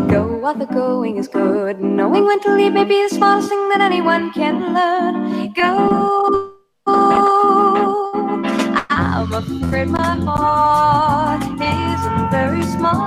Speaker 11: Go while the going is good. Knowing when to leave may be the smallest thing that anyone can learn. Go. I'm afraid my heart isn't very small.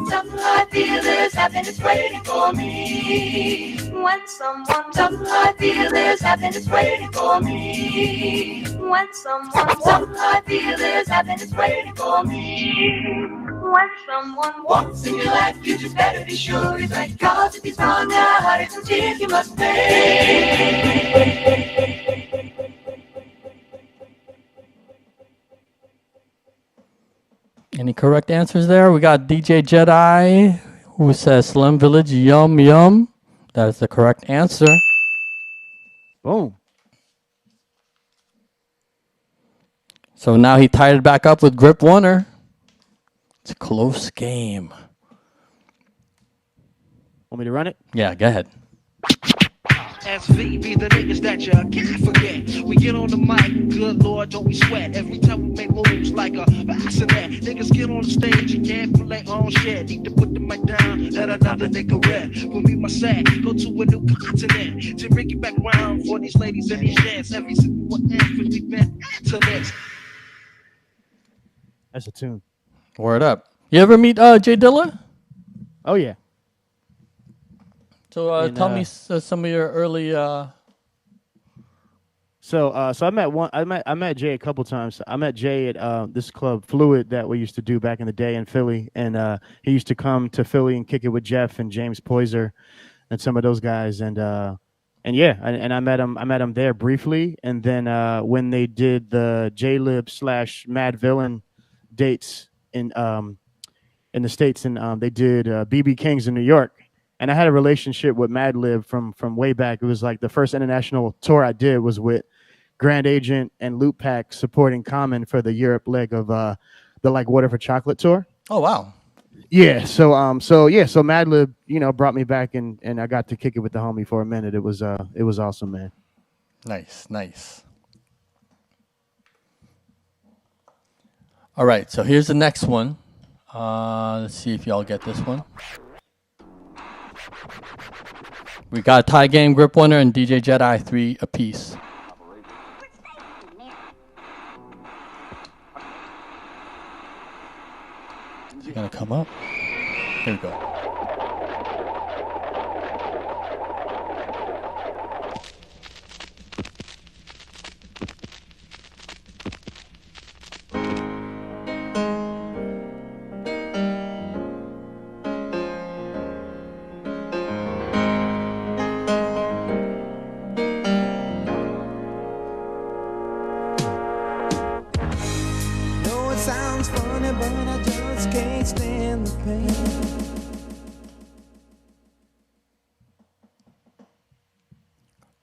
Speaker 11: Something I feel there's happiness waiting for me. When something I feel there's happiness waiting for me. When something I feel there's happiness waiting for me. When someone walks in your life, you just better be sure it's right. Cause if he's gone, there are heartaches and tears you must pay.
Speaker 4: Any correct answers there? We got DJ Jedi, who says Slum Village, yum, yum. That is the correct answer.
Speaker 5: Boom.
Speaker 4: So now he tied it back up with Grip Warner. It's a close game.
Speaker 5: Want me to run it?
Speaker 4: Yeah, go ahead.
Speaker 12: SV be the niggas that you can't forget. We get on the mic, good lord, don't we sweat. Every time we make moves like a bassinet. Niggas get on the stage, you can't play on shit. Need to put the mic down, let another nigga rap. With me, my sack, go to a new continent. To bring it back round for these ladies and these gents. Every single one has been to this.
Speaker 5: That's a tune.
Speaker 4: Word up. You ever meet Jay Dilla?
Speaker 5: Oh, yeah.
Speaker 4: So tell me some of your early
Speaker 5: So I met Jay a couple times. I met Jay at this club Fluid that we used to do back in the day in Philly, and he used to come to Philly and kick it with Jeff and James Poyser and some of those guys, and yeah, and I met him. I met him there briefly, and then when they did the J-Lib / Mad Villain dates in the States, and they did BB King's in New York. And I had a relationship with Madlib from way back. It was like the first international tour I did was with Grand Agent and Loop Pack supporting Common for the Europe leg of the Like Water for Chocolate tour.
Speaker 4: Oh wow.
Speaker 5: Yeah. So Madlib, brought me back and I got to kick it with the homie for a minute. It was awesome, man.
Speaker 4: Nice. All right, so here's the next one. Let's see if y'all get this one. We got Tie Game, Grip Winner, and DJ Jedi 3 apiece. Is he gonna come up? Here we go.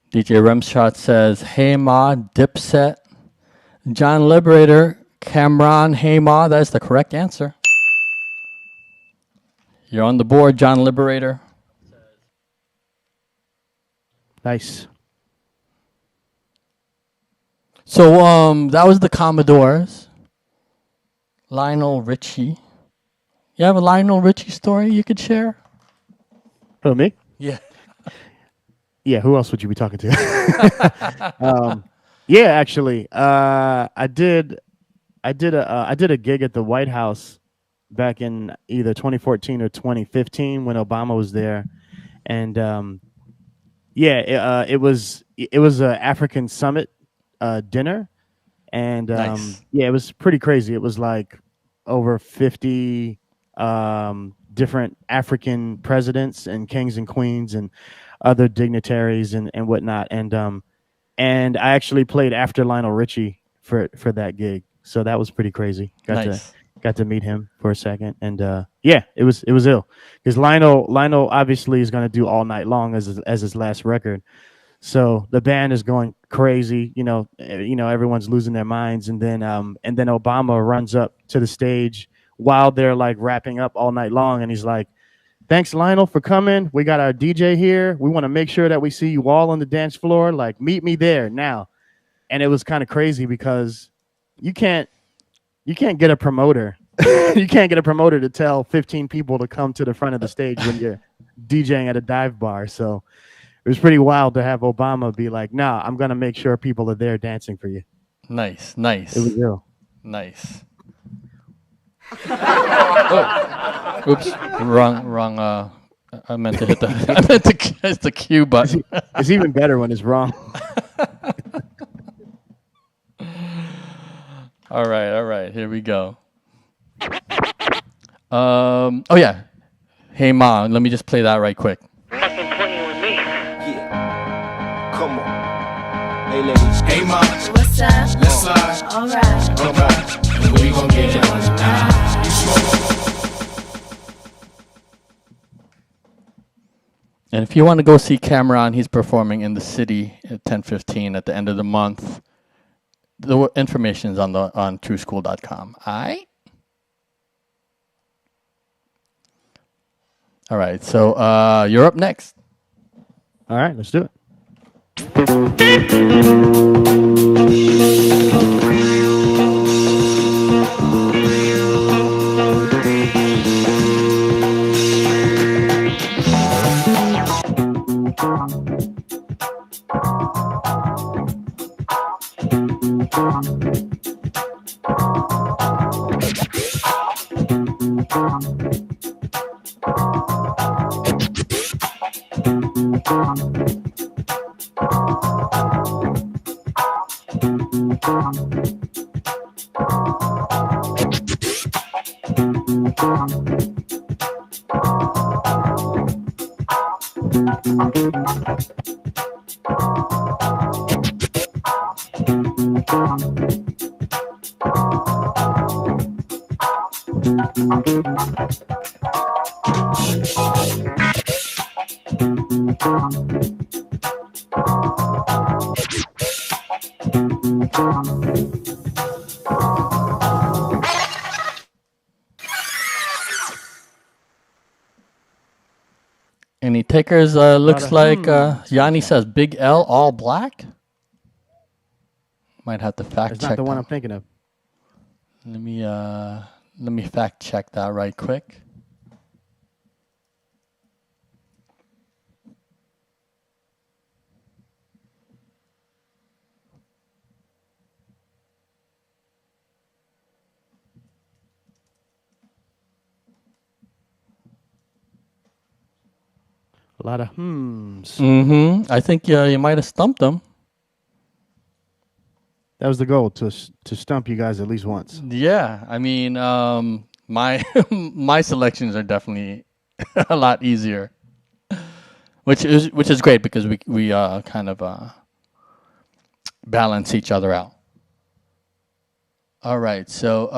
Speaker 4: DJ Remshot says, "Hey Ma, Dipset, John Liberator, Cameron, hey Ma." That's the correct answer. You're on the board, John Liberator.
Speaker 5: Nice.
Speaker 4: So that was the Commodores. Lionel Richie. You have a Lionel Richie story you could share?
Speaker 5: Who, me?
Speaker 4: Yeah.
Speaker 5: Yeah, who else would you be talking to? Yeah, actually, I did a gig at the White House back in either 2014 or 2015 when Obama was there, and it was an African summit dinner, and
Speaker 4: nice.
Speaker 5: Yeah, it was pretty crazy. It was like over 50 different African presidents and kings and queens and other dignitaries and whatnot, and I actually played after Lionel Richie for that gig, so that was pretty crazy. Got to meet him for a second, and yeah, it was ill because Lionel obviously is going to do All Night Long as his last record, so the band is going crazy. Everyone's losing their minds, and then Obama runs up to the stage while they're like wrapping up All Night Long, and he's like, "Thanks, Lionel, for coming. We got our DJ here. We want to make sure that we see you all on the dance floor. Like, meet me there now." And it was kind of crazy because you can't get a promoter. You can't get a promoter to tell 15 people to come to the front of the stage when you're DJing at a dive bar. So it was pretty wild to have Obama be like, "Nah, I'm going to make sure people are there dancing for you."
Speaker 4: Nice.
Speaker 5: It was ill.
Speaker 4: Nice. Oh. Oops, wrong. I meant to hit the Q button.
Speaker 5: It's even better when it's wrong.
Speaker 4: All right. Here we go. Oh yeah. Hey Ma, let me just play that right quick.
Speaker 13: Fucking playing with me. Yeah. Come on. Hey ladies. Hey Ma.
Speaker 14: What's up?
Speaker 13: Let's slide.
Speaker 14: Alright.
Speaker 13: We gon' get you on tonight.
Speaker 4: And if you want to go see Cameron, he's performing in the city at 10:15 at the end of the month. The information is on trueschool.com. All right, so you're up next.
Speaker 5: All right, let's do it.
Speaker 4: Any takers? Looks
Speaker 5: of
Speaker 4: like Yanni says Big L all black. Might have to fact
Speaker 5: It's
Speaker 4: check
Speaker 5: not the one
Speaker 4: that.
Speaker 5: I'm thinking of.
Speaker 4: Let me fact check that right quick.
Speaker 5: A lot of hmms.
Speaker 4: Mm-hmm. I think you might have stumped them.
Speaker 5: That was the goal, to stump you guys at least once.
Speaker 4: Yeah, I mean, my my selections are definitely a lot easier, which is great because we kind of balance each other out. All right, so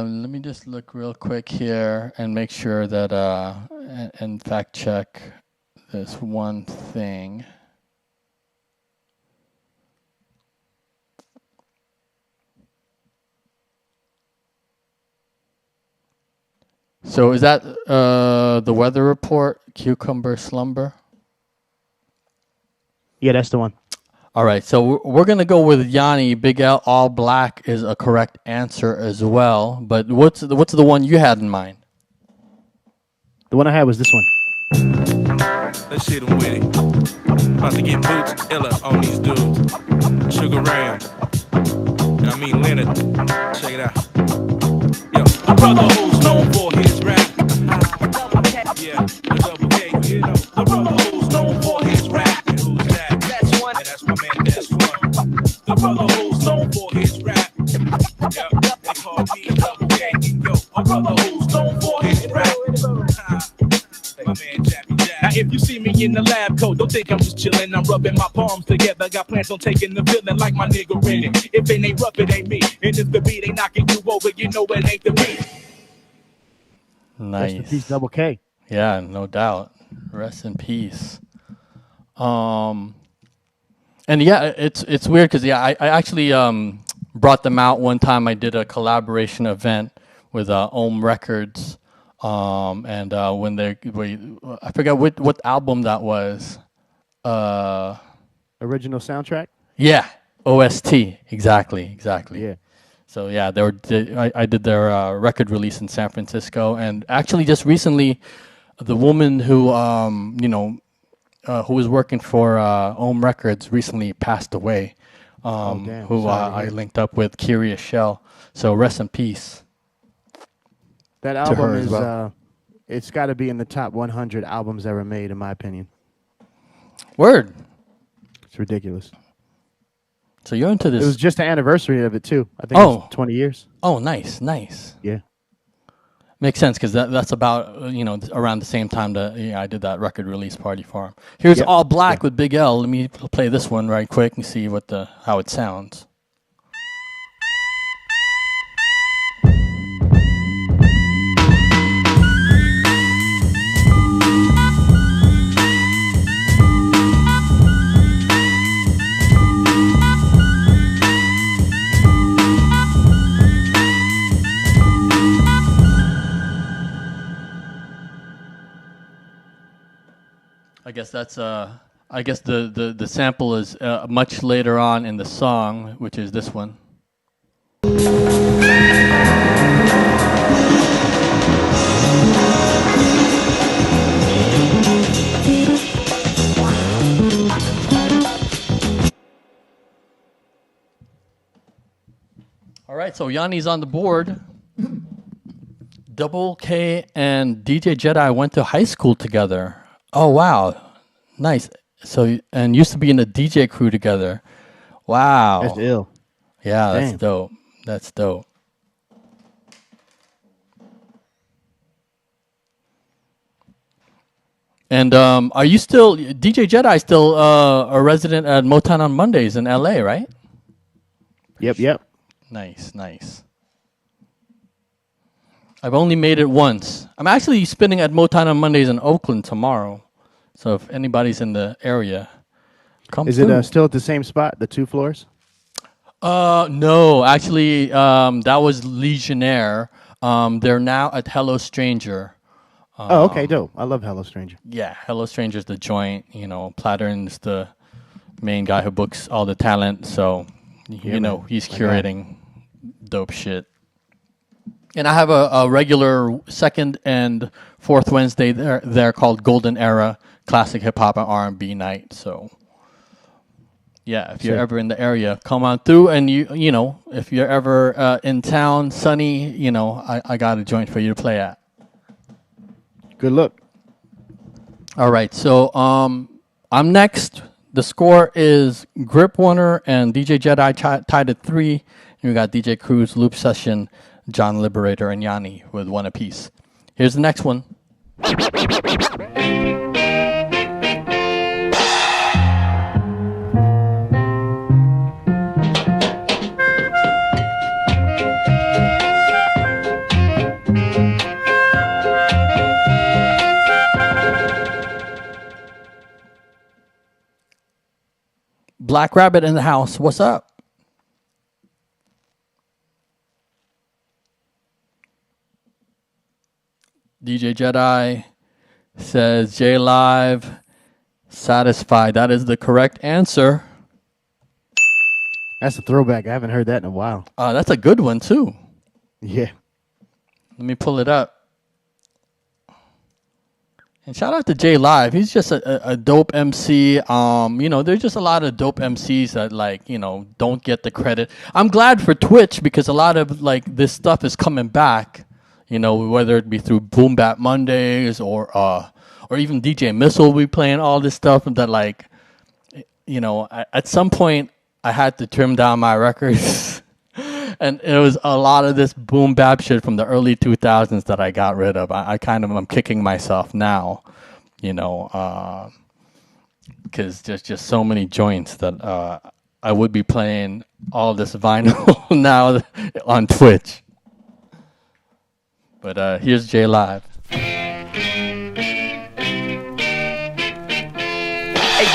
Speaker 4: let me just look real quick here and make sure that and fact check this one thing. So is that the weather report, Cucumber Slumber?
Speaker 5: Yeah, that's the one.
Speaker 4: All right, so we're going to go with Yanni. Big L, all black is a correct answer as well. But what's the one you had in mind?
Speaker 5: The one I had was this one.
Speaker 15: Let's hit them with it. About to get boots illa on these dudes. Sugar Ram. And I mean Leonard. Check it out. Yo, a brother who's known for his rap. Yeah, the double K, you know. The brother who's known for his rap. And who's that? That's one. And that's my man, that's one. The brother who's known for his rap. Yeah, they call me double K. Yo, a brother who's known for his rap. My man, Jappy Jack. Now if you see me in the lab coat, don't think I'm just chillin'. I'm rubbing my palms together. Got plans on taking the villain like my nigga in it. If it ain't rough, it ain't me. And if the beat ain't knocking you over, you know it ain't the beat.
Speaker 4: Nice.
Speaker 5: Rest in peace, Double K.
Speaker 4: Yeah, no doubt. Rest in peace. And yeah, it's weird because I actually brought them out one time. I did a collaboration event with Ohm Records. And when I forgot what album that was.
Speaker 5: Original soundtrack?
Speaker 4: Yeah, OST. Exactly.
Speaker 5: Yeah.
Speaker 4: So yeah, I did their record release in San Francisco, and actually just recently, the woman who who was working for Ohm Records recently passed away. Who I linked up with, Kyria Shell. So rest in peace.
Speaker 5: That album is it's got to be in the top 100 albums ever made, in my opinion.
Speaker 4: Word.
Speaker 5: It's ridiculous.
Speaker 4: So you're into this.
Speaker 5: It was just the anniversary of it too. I think it was 20 years.
Speaker 4: Oh, nice.
Speaker 5: Yeah.
Speaker 4: Makes sense because that's about around the same time that I did that record release party for him. Here's All Black with Big L. Let me play this one right quick and see how it sounds. I guess that's I guess the sample is much later on in the song, which is this one. All right, so Yanni's on the board. Double K and DJ Jedi went to high school together. Oh, wow. Nice. So, and used to be in a DJ crew together. Wow.
Speaker 5: That's ill.
Speaker 4: Yeah, that's
Speaker 5: Damn.
Speaker 4: dope. That's dope. And are you still DJ Jedi? Still a resident at Motown on Mondays in LA, right?
Speaker 5: Yep.
Speaker 4: Nice, nice. I've only made it once. I'm actually spinning at Motown on Mondays in Oakland tomorrow. So if anybody's in the area, come
Speaker 5: Is
Speaker 4: through.
Speaker 5: it still at the same spot, the 2 floors?
Speaker 4: No, actually, that was Legionnaire. They're now at Hello Stranger.
Speaker 5: Oh, okay, dope. I love Hello Stranger.
Speaker 4: Yeah, Hello Stranger's the joint. You know, Plattern's the main guy who books all the talent. So, you know,
Speaker 5: man.
Speaker 4: he's
Speaker 5: My
Speaker 4: curating dope shit. And I have a regular second and fourth Wednesday there called Golden Era Classic Hip Hop and R&B Night. So, yeah, if you're
Speaker 5: Sick.
Speaker 4: ever in the area, come on through. And you know, if you're ever in town, Sunny, you know, I got a joint for you to play at.
Speaker 5: Good luck.
Speaker 4: All right, so I'm next. The score is Grip Warner and DJ Jedi tied at 3. And we got DJ Cruz, Loop Session, John Liberator, and Yanni with 1 apiece. Here's the next one. Black Rabbit in the house. What's up? DJ Jedi says J Live satisfied. That is the correct answer.
Speaker 5: That's a throwback. I haven't heard that in a while.
Speaker 4: That's a good one too.
Speaker 5: Yeah.
Speaker 4: Let me pull it up. And shout out to J Live. He's just a dope MC. You know, there's just a lot of dope MCs that, like, you know, don't get the credit. I'm glad for Twitch because a lot of, like, this stuff is coming back. You know, whether it be through Boom Bap Mondays or even DJ Missile will be playing all this stuff that, like, you know, at some point I had to trim down my records. And it was a lot of this boom bap shit from the early 2000s that I got rid of. I'm kicking myself now, you know, because there's just so many joints that I would be playing all this vinyl now on Twitch. But here's J Live.
Speaker 12: Hey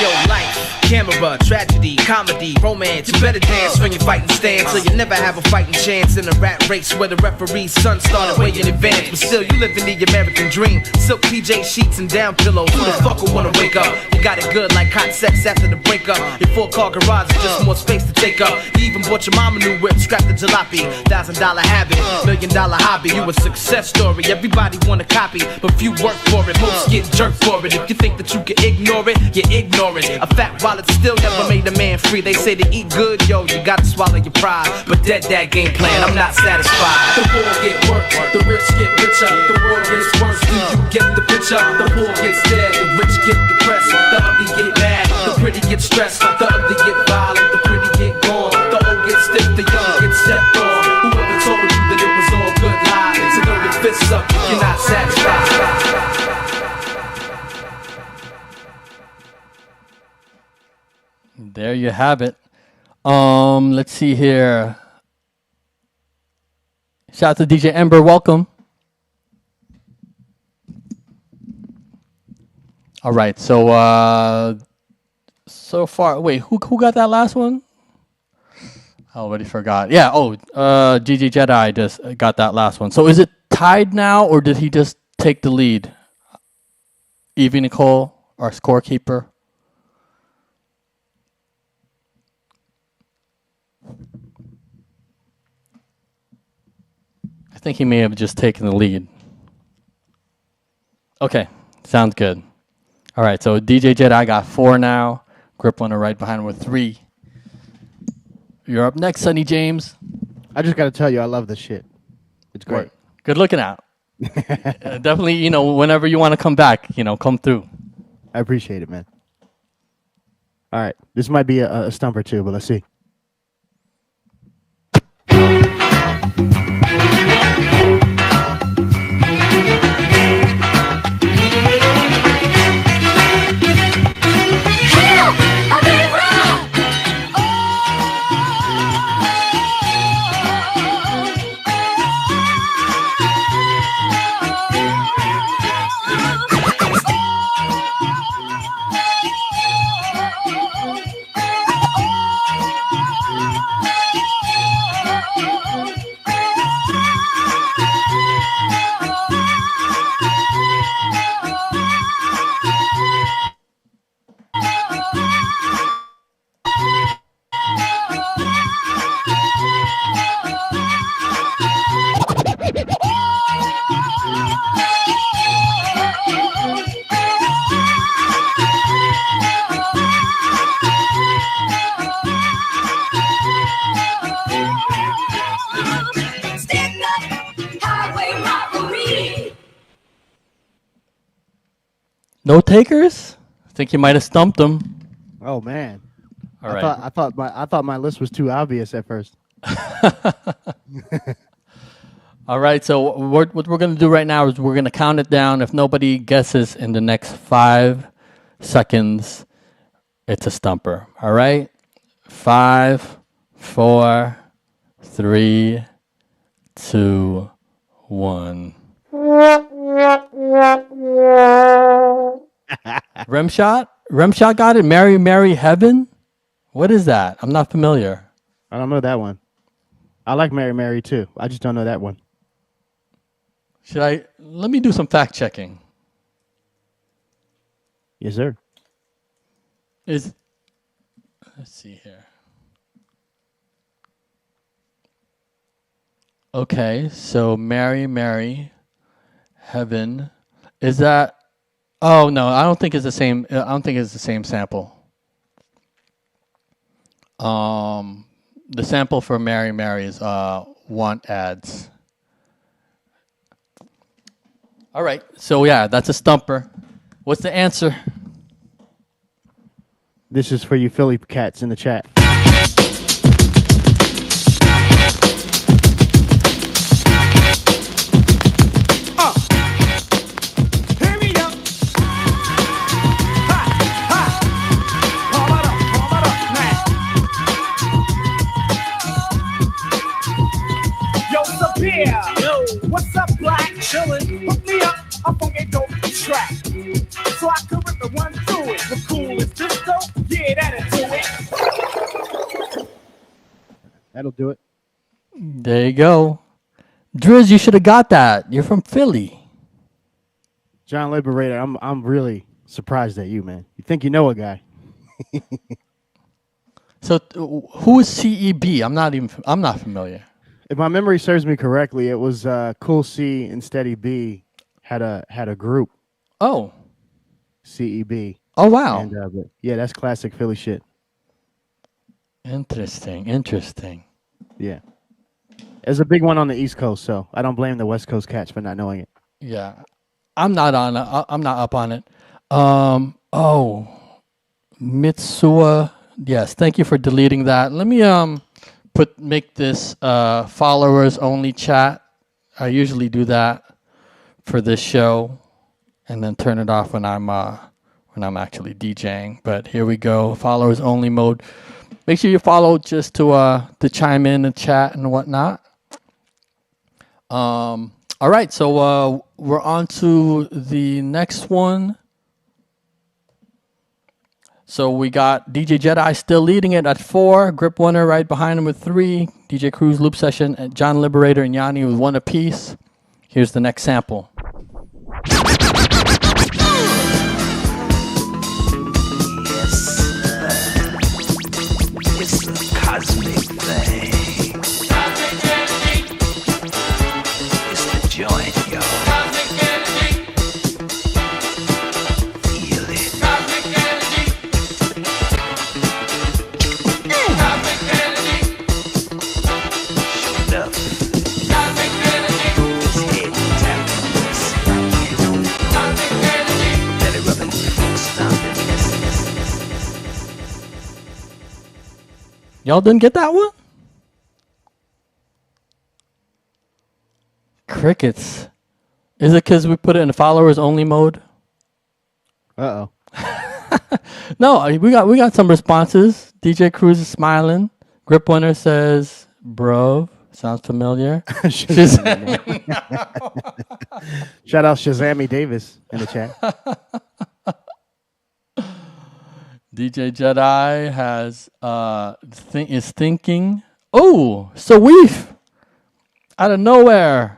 Speaker 12: yo, life, camera, tragedy, comedy, romance. You better dance when you're fighting stance, so you never have a fighting chance in a rat race where the referee's son started way in advance. But still, you live in the American dream. Silk PJ sheets and down pillows. Who the fuck will wanna wake up? You got it good like hot sex after the breakup. Your 4-car garage is just more space to take up. You even bought your mama new whip, scrapped the jalopy. $1,000 habit, $1 million hobby. You a success story, everybody wanna copy, but few work for it. Most get jerked for it. If you think that you can ignore it, you ignore it. A fat wallet still never made a man free. They say to eat good, yo, you gotta swallow your pride. But dead that game plan, I'm not satisfied.
Speaker 2: The poor get worse, the rich get richer. The world gets worse, do you get the picture? The poor gets dead, the rich get depressed. The ugly get mad, the pretty get stressed. The ugly get violent, the pretty get gone. The old get stiff, the young get stepped on. Whoever told you that it was all good lies? So throw your fists up, you're not satisfied.
Speaker 4: There you have it. Let's see here. Shout out to DJ Ember, welcome. All right, so so far, wait, who got that last one? I already forgot. Yeah, DJ Jedi just got that last one. So is it tied now, or did he just take the lead? Evie Nicole, our scorekeeper. I think he may have just taken the lead. Okay, sounds good. All right, so DJ Jedi got 4 now. Grip Winner right behind him with 3. You're up next, Sonny James.
Speaker 5: I just got to tell you, I love this shit. It's great.
Speaker 4: Right. Good looking out. Definitely, you know, whenever you want to come back, you know, come through.
Speaker 5: I appreciate it, man. All right, this might be a stumper too, but let's see.
Speaker 4: No takers? I think you might have stumped them.
Speaker 5: Oh man.
Speaker 4: All right.
Speaker 5: I thought my list was too obvious at first.
Speaker 4: All right. So what we're going to do right now is we're going to count it down. If nobody guesses in the next 5 seconds, it's a stumper. All right. 5, 4, 3, 2, 1. Remshot got it. Mary, Mary, Heaven. What is that? I'm not familiar.
Speaker 5: I don't know that one. I like Mary Mary too. I just don't know that one.
Speaker 4: Let me do some fact checking.
Speaker 5: Yes, sir.
Speaker 4: Let's see here. Okay, so Mary, Mary, Heaven. Is that? Oh no, I don't think it's the same. I don't think it's the same sample. The sample for Mary, Mary is Want Ads. All right, so yeah, that's a stumper. What's the answer?
Speaker 5: This is for you Philly cats in the chat.
Speaker 2: Here we go. Pump it up now. Yo, Sapir. Yo, what's up, Black? Chillin'. Hook me up. A funky dope track. So I could rip the one through it. The cool is this dope? Yeah, that'll do it.
Speaker 5: That'll do it.
Speaker 4: There you go. Driz, you should have got that. You're from Philly.
Speaker 5: John Liberator, I'm really surprised at you, man. You think you know a guy.
Speaker 4: So who is CEB? I'm not familiar.
Speaker 5: If my memory serves me correctly, it was Cool C and Steady B had a group.
Speaker 4: Oh.
Speaker 5: CEB.
Speaker 4: Oh wow.
Speaker 5: And, but yeah, that's classic Philly shit.
Speaker 4: Interesting.
Speaker 5: Yeah. There's a big one on the East Coast, so I don't blame the West Coast cats for not knowing it.
Speaker 4: Yeah. I'm not up on it. Oh. Mitsua. Yes, thank you for deleting that. Let me make this followers only chat. I usually do that for this show and then turn it off when I'm actually DJing. But here we go. Followers only mode. Make sure you follow just to chime in and chat and whatnot. All right, so we're on to the next one. So we got DJ Jedi still leading it at 4. Grip Winner right behind him with 3. DJ Cruz, Loop Session, and John Liberator and Yanni with 1 apiece. Here's the next sample.
Speaker 16: It's a cosmic thing. It's the joint, yo. Feel it. Show enough. It's head tapping. Let it rub and stomping.
Speaker 4: Y'all didn't get that one? Crickets. Is it because we put it in followers only mode?
Speaker 5: Uh-oh.
Speaker 4: No, we got some responses. DJ Cruz is smiling. Grip Winner says, "Bro, sounds familiar."
Speaker 5: Shazam. Shout out Shazammy Davis in the chat.
Speaker 4: DJ Jedi has is thinking. Oh, Sawif out of nowhere.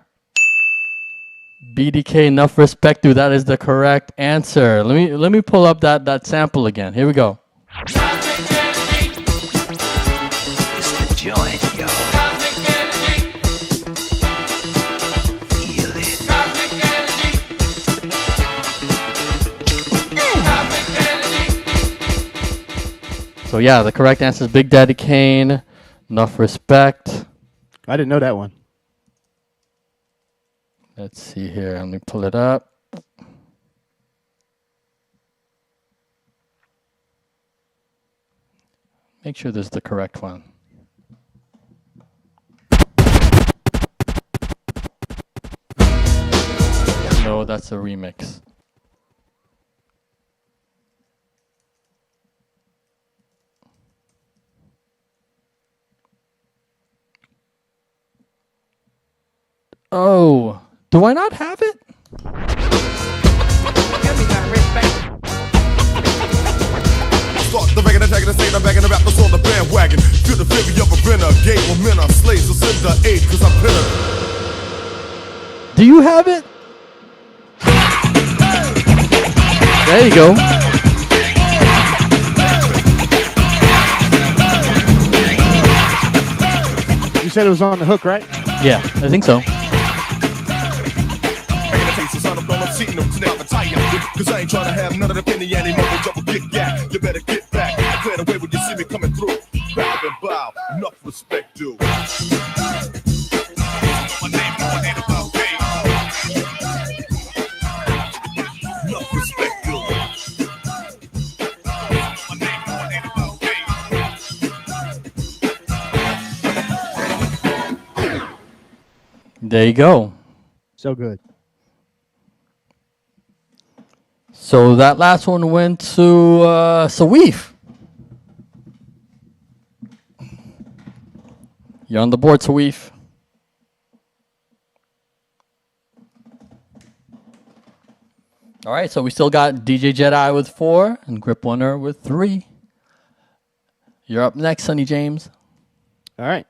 Speaker 4: BDK, enough respect, dude. That is the correct answer. Let me pull up that sample again. Here we go.
Speaker 16: It's the joint, yo. Feel it.
Speaker 4: So yeah, the correct answer is Big Daddy Kane. Enough respect.
Speaker 5: I didn't know that one.
Speaker 4: Let's see here. Let me pull it up. Make sure this is the correct one. No, that's a remix. Oh, do I not have it?
Speaker 3: Start the record attacking the state, I'm backing the rappers on the bandwagon. Feel the fury of a renegade, when men are slaves, so send the aid, cause I'm pinning.
Speaker 4: Do you have it? There you go.
Speaker 5: You said it was on the hook, right?
Speaker 4: Yeah, I think so.
Speaker 3: Cause I ain't trying to have none of the penny anymore. Double kick back, you better get back. Clear the way when you see me coming through. Bow and bow, enough respect, dude. Enough respect, dude.
Speaker 4: There you go.
Speaker 5: So good.
Speaker 4: So that last one went to Sawif. You're on the board, Sawif. All right, so we still got DJ Jedi with 4 and Grip Winner with 3. You're up next, Sonny James.
Speaker 5: All right.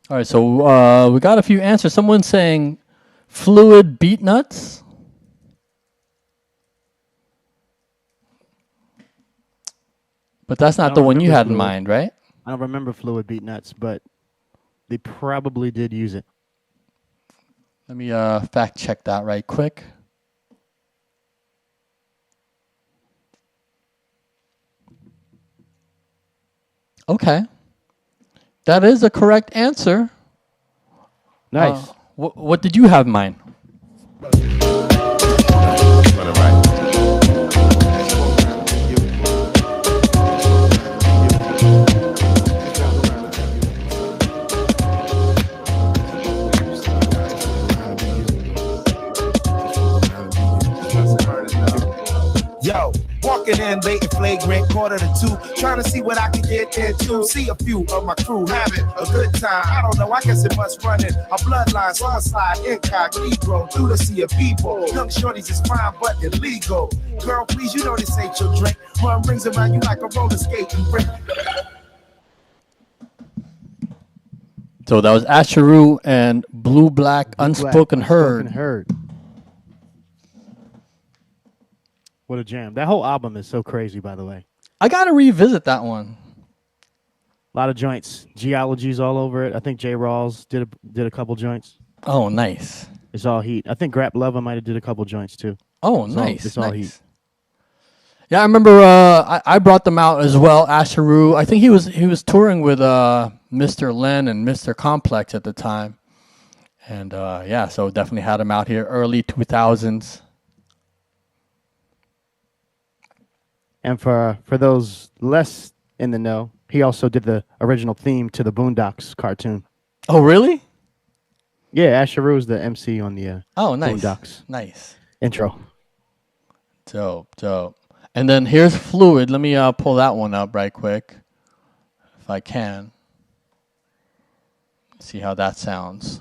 Speaker 4: All right, so we got a few answers. Someone saying fluid beat nuts. But that's not the one you had in mind, right?
Speaker 5: I don't remember Fluid Beat Nuts, but they probably did use it.
Speaker 4: Let me fact check that right quick. Okay. That is a correct answer.
Speaker 5: Nice.
Speaker 4: What did you have in mind?
Speaker 17: Yo, walking in late and flagrant, quarter to 2, trying to see what I can get into. See a few of my crew having a good time. I don't know, I guess it must run in a bloodline. So I slide incognito through the sea of people. Young shorties is fine, but illegal. Girl, please, you know this ain't your drink. Run rings around you like a roller skating rink.
Speaker 4: So that was Asheru and Blue Black Unspoken Herd.
Speaker 5: What a jam. That whole album is so crazy, by the way.
Speaker 4: I got to revisit that one.
Speaker 5: A lot of joints. Geologies all over it. I think J. Rawls did a couple joints.
Speaker 4: Oh, nice.
Speaker 5: It's all heat. I think Grap Lova might have did a couple joints, too.
Speaker 4: Oh, nice.
Speaker 5: It's all heat.
Speaker 4: Yeah, I remember I brought them out as well, Asheru. I think he was touring with Mr. Len and Mr. Complex at the time. And yeah, so definitely had him out here early 2000s.
Speaker 5: And for those less in the know, he also did the original theme to the Boondocks cartoon.
Speaker 4: Oh, really?
Speaker 5: Yeah, Asheru is the MC on the
Speaker 4: nice.
Speaker 5: Boondocks.
Speaker 4: Nice.
Speaker 5: Intro.
Speaker 4: Dope. And then here's Fluid. Let me pull that one up right quick, if I can. See how that sounds.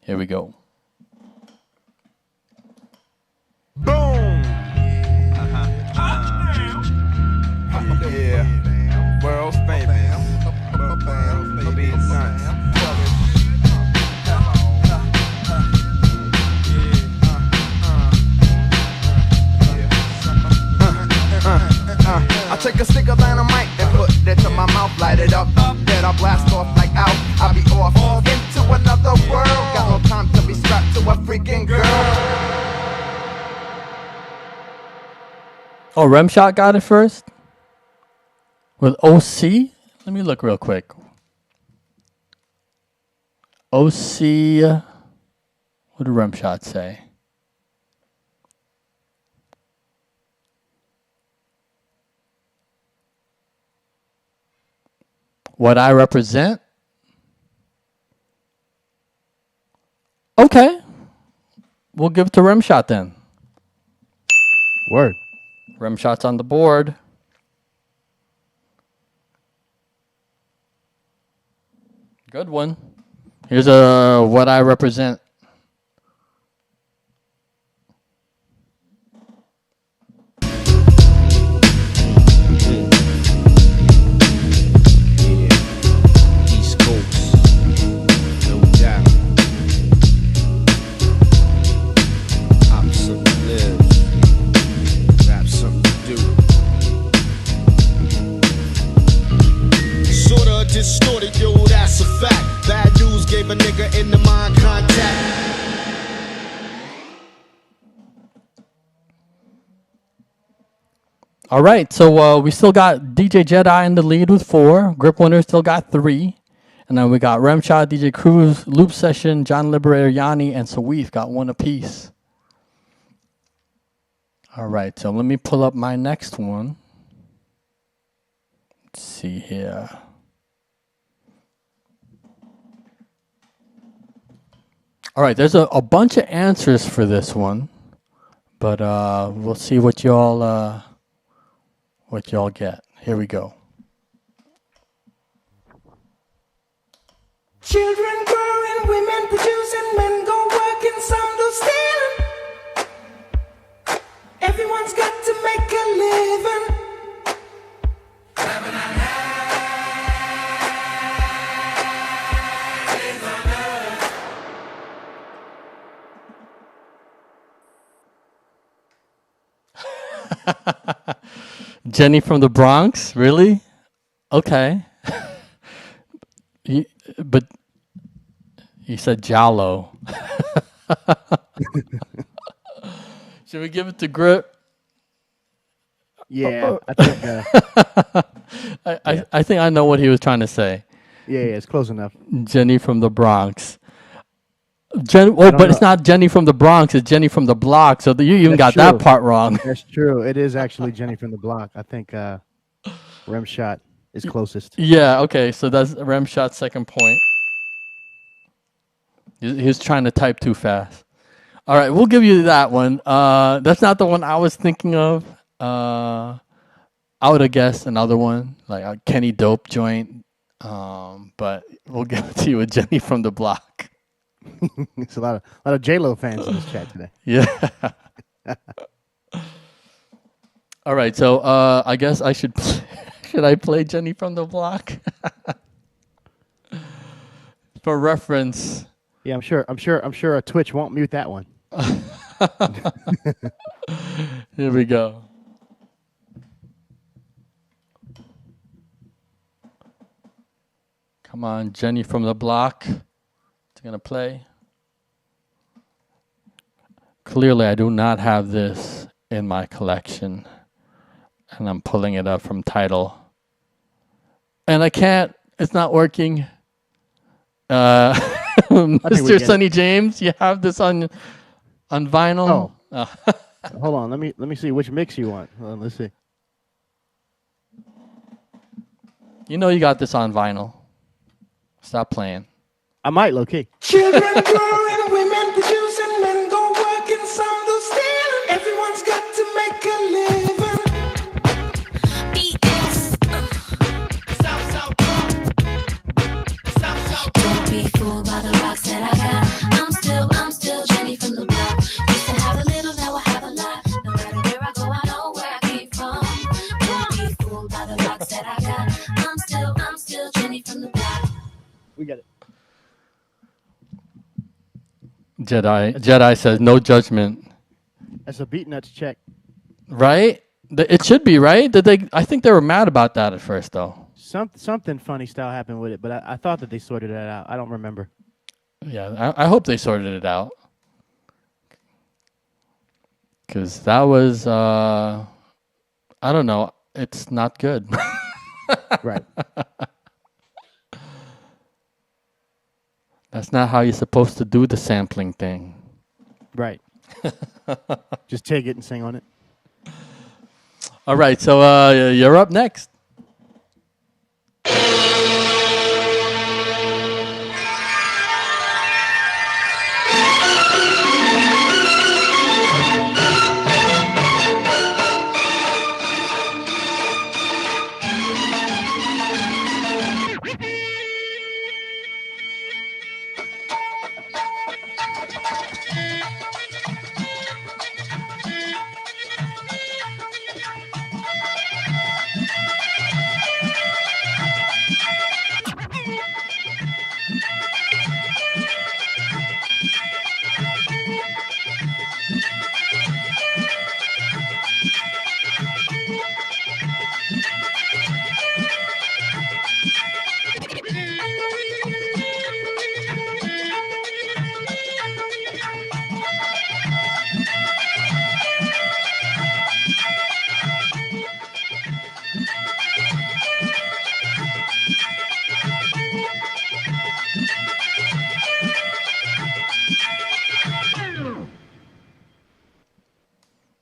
Speaker 4: Here we go.
Speaker 17: Boom. Yeah. World's famous.
Speaker 18: I take a stick of dynamite and put it to my mouth, light it up, then I blast off like out. I'll be off into another world. Got no time to be strapped to a freaking girl.
Speaker 4: Oh, Remshot got it first? With OC? Let me look real quick. OC, what did Remshot say? What I represent? Okay. We'll give it to Remshot then.
Speaker 5: Word.
Speaker 4: Remshot's on the board. Good one. Here's a What I Represent.
Speaker 19: East Coast, no doubt. Pop something to live, rap something to do. Sorta distorted, yo, that's a fact. Bad news gave a nigga in the mind contact.
Speaker 4: All right, so we still got DJ Jedi in the lead with 4. Grip Winner still got 3. And then we got Remshot, DJ Cruz, Loop Session, John Liberator, Yanni, and Sawif got 1 apiece. All right, so let me pull up my next one. Let's see here. All right, there's a bunch of answers for this one, but we'll see what y'all get. Here we go.
Speaker 10: Children growing, women producing, men go working, some do stealing. Everyone's got to make a living.
Speaker 4: Jenny from the Bronx, really? Okay. But you said Jalo. Should we give it to Grip?
Speaker 5: Yeah, I think.
Speaker 4: I think I know what he was trying to say.
Speaker 5: Yeah, it's close enough.
Speaker 4: Jenny from the Bronx. But it's not Jenny from the Bronx. It's Jenny from the block. So you even got that part wrong.
Speaker 5: That's true. It is actually Jenny from the block. I think Remshot is closest.
Speaker 4: Yeah. Okay. So that's Remshot's second point. He was trying to type too fast. All right, we'll give you that one. That's not the one I was thinking of. I would have guessed another one, like a Kenny Dope joint. But we'll give it to you with Jenny from the block.
Speaker 5: It's a lot of J-Lo fans in this chat today.
Speaker 4: Yeah. All right, so I guess I should should I play Jenny from the block for reference?
Speaker 5: Yeah, I'm sure. Twitch won't mute that one.
Speaker 4: Here we go. Come on, Jenny from the block. It's gonna play. Clearly, I do not have this in my collection, and I'm pulling it up from Tidal, and I can't. It's not working. Mr. Sonny James, you have this on vinyl.
Speaker 5: Oh. Hold on, let me see which mix you want. Let's see.
Speaker 4: You know you got this on vinyl. Stop playing.
Speaker 5: I might, low key.
Speaker 10: Children growing, women
Speaker 4: Jedi says no judgment.
Speaker 5: That's a beat nuts check.
Speaker 4: Right? It should be, right? Did they? I think they were mad about that at first, though.
Speaker 5: Something funny style happened with it, but I thought that they sorted that out. I don't remember.
Speaker 4: Yeah, I hope they sorted it out. Because that was, I don't know, it's not good.
Speaker 5: Right.
Speaker 4: That's not how you're supposed to do the sampling thing.
Speaker 5: Right. Just take it and sing on it.
Speaker 4: All right, so you're up next.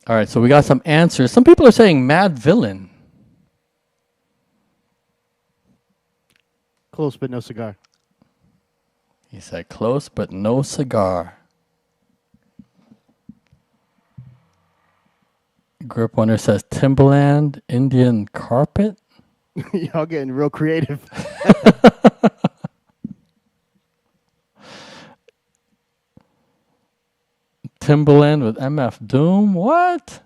Speaker 4: All right, so we got some answers. Some people are saying Mad Villain.
Speaker 5: Close but no cigar.
Speaker 4: He said close but no cigar. Grip Wonder says Timberland, Indian carpet.
Speaker 5: Y'all getting real creative.
Speaker 4: Timberland with MF Doom? What?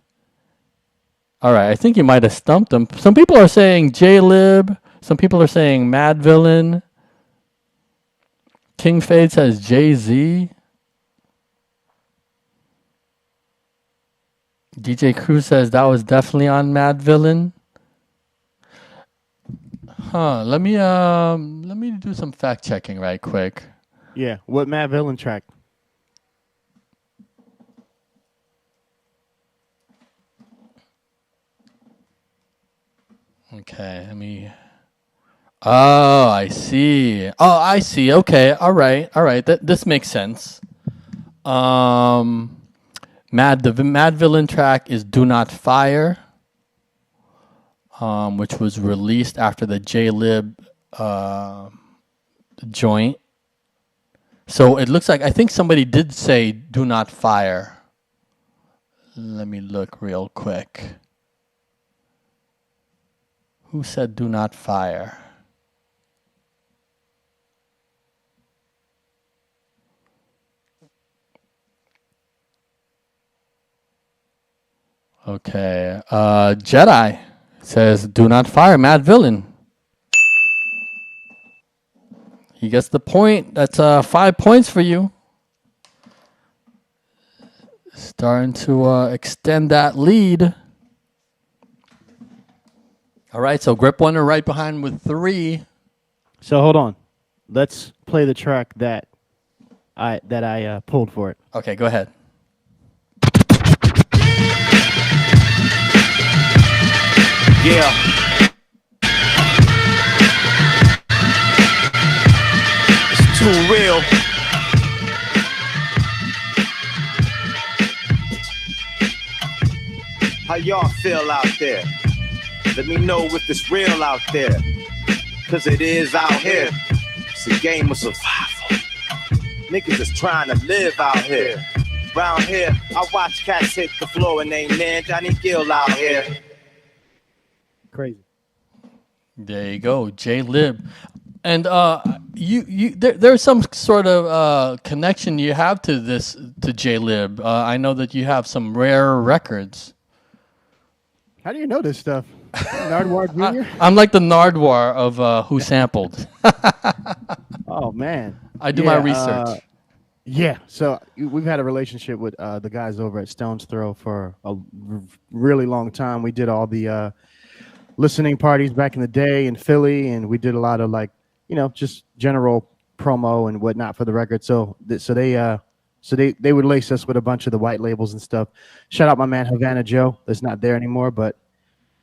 Speaker 4: All right, I think you might have stumped them. Some people are saying J-Lib. Some people are saying Mad Villain. King Fade says Jay-Z. DJ Cruz says that was definitely on Mad Villain. Let me do some fact checking right quick.
Speaker 5: Yeah, what Mad Villain track?
Speaker 4: Okay, let me. Oh, I see. Oh, I see. Okay, all right. This makes sense. The Mad Villain track is "Do Not Fire," which was released after the J-Lib joint. So it looks like I think somebody did say "Do Not Fire." Let me look real quick. Who said "Do Not Fire"? Okay. Jedi says "Do Not Fire." Mad Villain. He gets the point. That's 5 points for you. Starting to extend that lead. All right, so Grip Wonder right behind with 3.
Speaker 5: So hold on. Let's play the track that I pulled for it.
Speaker 4: Okay, go ahead.
Speaker 13: Yeah. It's too real. How y'all feel out there? Let me know if it's real out there. Cause it is out here. It's a game of survival. Niggas is trying to live out here. Round here, I watch cats hit the floor and ain't man Johnny Gill out here.
Speaker 5: Crazy.
Speaker 4: There you go, J-Lib. And there's some sort of connection you have to J-Lib. I know that you have some rare records.
Speaker 5: How do you know this stuff? Nardwar Jr.?
Speaker 4: I'm like the Nardwar of Who Sampled.
Speaker 5: Oh, man.
Speaker 4: I do my research.
Speaker 5: Yeah, so we've had a relationship with the guys over at Stone's Throw for a really long time. We did all the listening parties back in the day in Philly, and we did a lot of like, just general promo and whatnot for the record. So they would lace us with a bunch of the white labels and stuff. Shout out my man Havana Joe, that's not there anymore, but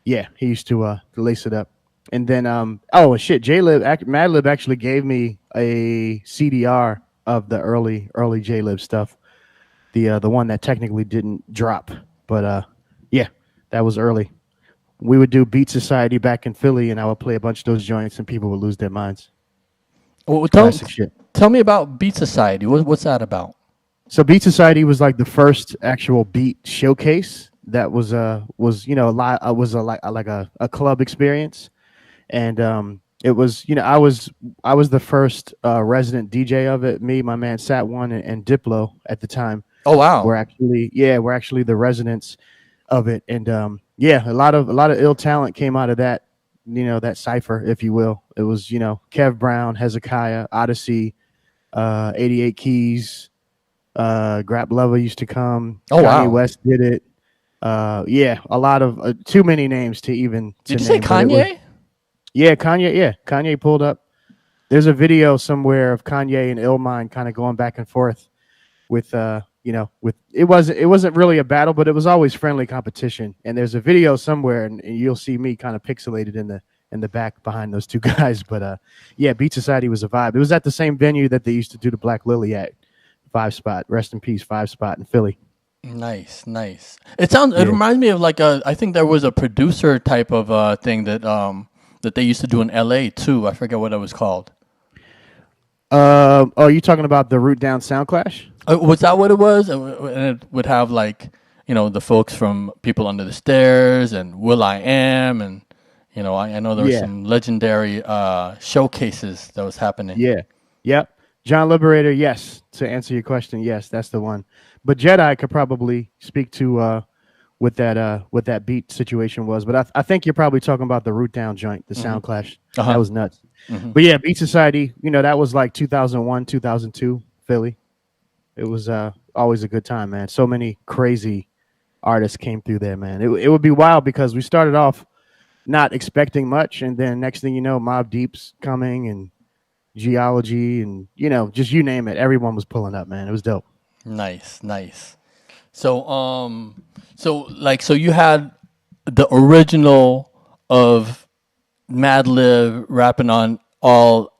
Speaker 5: yeah, he used to lace it up. And then oh shit, Madlib actually gave me a CDR of the early J-Lib stuff. The one that technically didn't drop, but yeah, that was early. We would do Beat Society back in Philly, and I would play a bunch of those joints, and people would lose their minds.
Speaker 4: Well,
Speaker 5: Classic shit.
Speaker 4: Tell me about Beat Society. What's that about?
Speaker 5: So Beat Society was like the first actual beat showcase that was like a club experience, and it was I was the first resident DJ of it. Me, my man Sat One, and Diplo at the time.
Speaker 4: Oh wow!
Speaker 5: We're actually the residents of it, and yeah, a lot of ill talent came out of that, that cipher, if you will. It was Kev Brown, Hezekiah, Odyssey, 88 Keys, Grap Lover used to come.
Speaker 4: Oh
Speaker 5: Kanye
Speaker 4: wow!
Speaker 5: West did it. Yeah, a lot of too many names to even.
Speaker 4: Did you say Kanye?
Speaker 5: Yeah, Kanye. Yeah, Kanye pulled up. There's a video somewhere of Kanye and Illmind kind of going back and forth with with it wasn't really a battle, but it was always friendly competition. And there's a video somewhere, and you'll see me kind of pixelated in the back behind those two guys. But yeah, Beat Society was a vibe. It was at the same venue that they used to do the Black Lily at, 5 Spot. Rest in peace, 5 Spot in Philly.
Speaker 4: Nice. It reminds me of like I think there was a producer type of thing that they used to do in LA too. I forget what it was called.
Speaker 5: Oh, you talking about the Root Down Sound Clash?
Speaker 4: Was that what it was? And it would have like the folks from People Under the Stairs and Will I Am, and I know there were some legendary showcases that was happening.
Speaker 5: Yeah, yep. John Liberator, yes. To answer your question, yes, that's the one. But Jedi could probably speak to what that beat situation was. But I think you're probably talking about the Root Down joint, the Sound Clash.
Speaker 4: Uh-huh.
Speaker 5: That was nuts.
Speaker 4: Mm-hmm.
Speaker 5: But yeah, Beat Society, that was like 2001, 2002, Philly. It was always a good time, man. So many crazy artists came through there, man. It would be wild because we started off not expecting much, and then next thing you know, Mobb Deep's coming, and Geology, and just you name it, everyone was pulling up, man. It was dope.
Speaker 4: Nice. So so you had the original of Madlib rapping on all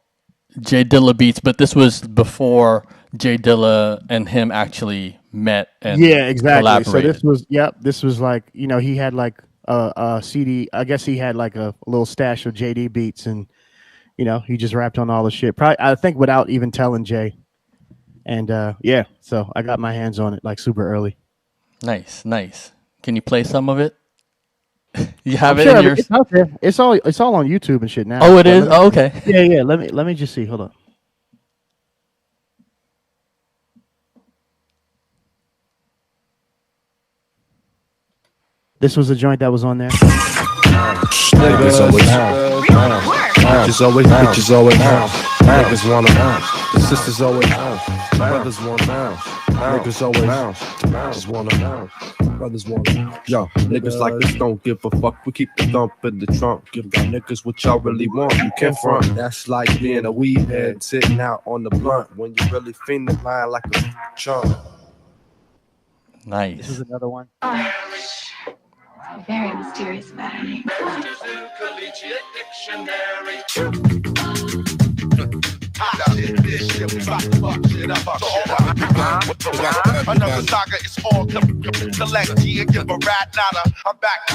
Speaker 4: J Dilla beats, but this was before J Dilla and him actually met and collaborated.
Speaker 5: So this was like he had like a CD. I guess he had like a little stash of JD beats, and he just rapped on all the shit. Probably, I think, without even telling Jay. And yeah, so I got my hands on it like super early.
Speaker 4: Nice. Can you play some of it? You have it
Speaker 5: sure
Speaker 4: in your.
Speaker 5: It's out there. It's all on YouTube and shit now.
Speaker 4: Oh, it is. Oh, okay.
Speaker 5: Yeah. Let me just see. Hold on. This was a joint that was on there.
Speaker 20: Niggas always bitches always niggas wanna bounce. The sisters always bounce. Brothers wanna bounce. Niggas always just wanna bounce. Brothers wanna bounce. Yo, niggas like this don't give a fuck. We keep the thump in the trunk. Give y'all niggas what y'all really want. You can't front. That's like being a weed head sitting out on the blunt when you really feeling line like a chunk.
Speaker 4: Nice.
Speaker 5: This is another one.
Speaker 11: Very mysterious matter.
Speaker 17: Another saga is all select G and give a rat nada. I'm back.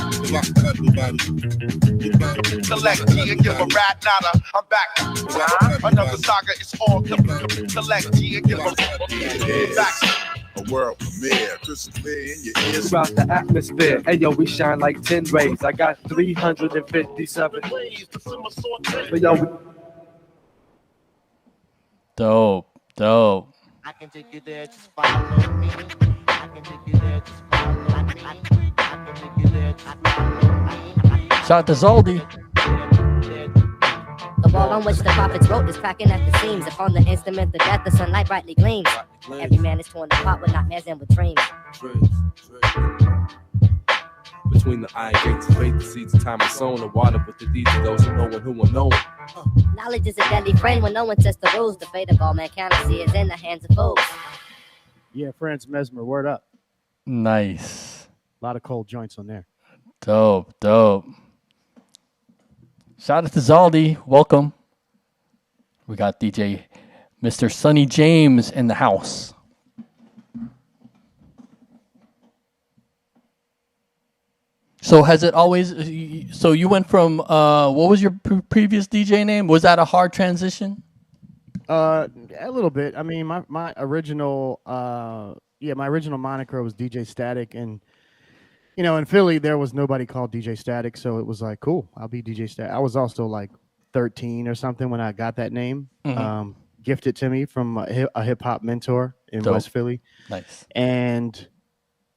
Speaker 17: Select G and give a rat nada. I'm back. Another saga is all select G and give a back.
Speaker 21: A world premiere, crystal clear in your ears.
Speaker 2: Throughout the atmosphere, hey yo, we shine like 10 rays. I got 357 ways. But yo,
Speaker 4: Dope.
Speaker 18: I can take you there, just follow me. I can take you there, just follow me. I can take you there, just follow me.
Speaker 4: Shout out to Zoldy.
Speaker 22: The wall on which the prophets wrote is cracking at the seams. Upon the instrument, the death, the sunlight brightly gleams.
Speaker 1: Every man is torn apart with nightmares and with dreams.
Speaker 20: Between the iron gates of faith, the seeds of time are sown, the water with the deeds of those who know and who are known.
Speaker 1: Knowledge is a deadly friend when no one sets the rules. The fate of all mankind is in the hands of fools.
Speaker 5: Yeah, Franz Mesmer, word up.
Speaker 4: Nice.
Speaker 5: A lot of cold joints on there.
Speaker 4: Dope. Shout out to Zaldi. Welcome. We got DJ Mr. Sonny James in the house. So has it always? So you went from what was your previous DJ name? Was that a hard transition?
Speaker 5: A little bit. I mean, my original my original moniker was DJ Static, and in Philly there was nobody called DJ Static, so it was like, cool, I'll be DJ Static. I was also like 13 or something when I got that name, gifted to me from a hip hop mentor in
Speaker 4: Dope.
Speaker 5: West Philly.
Speaker 4: Nice.
Speaker 5: And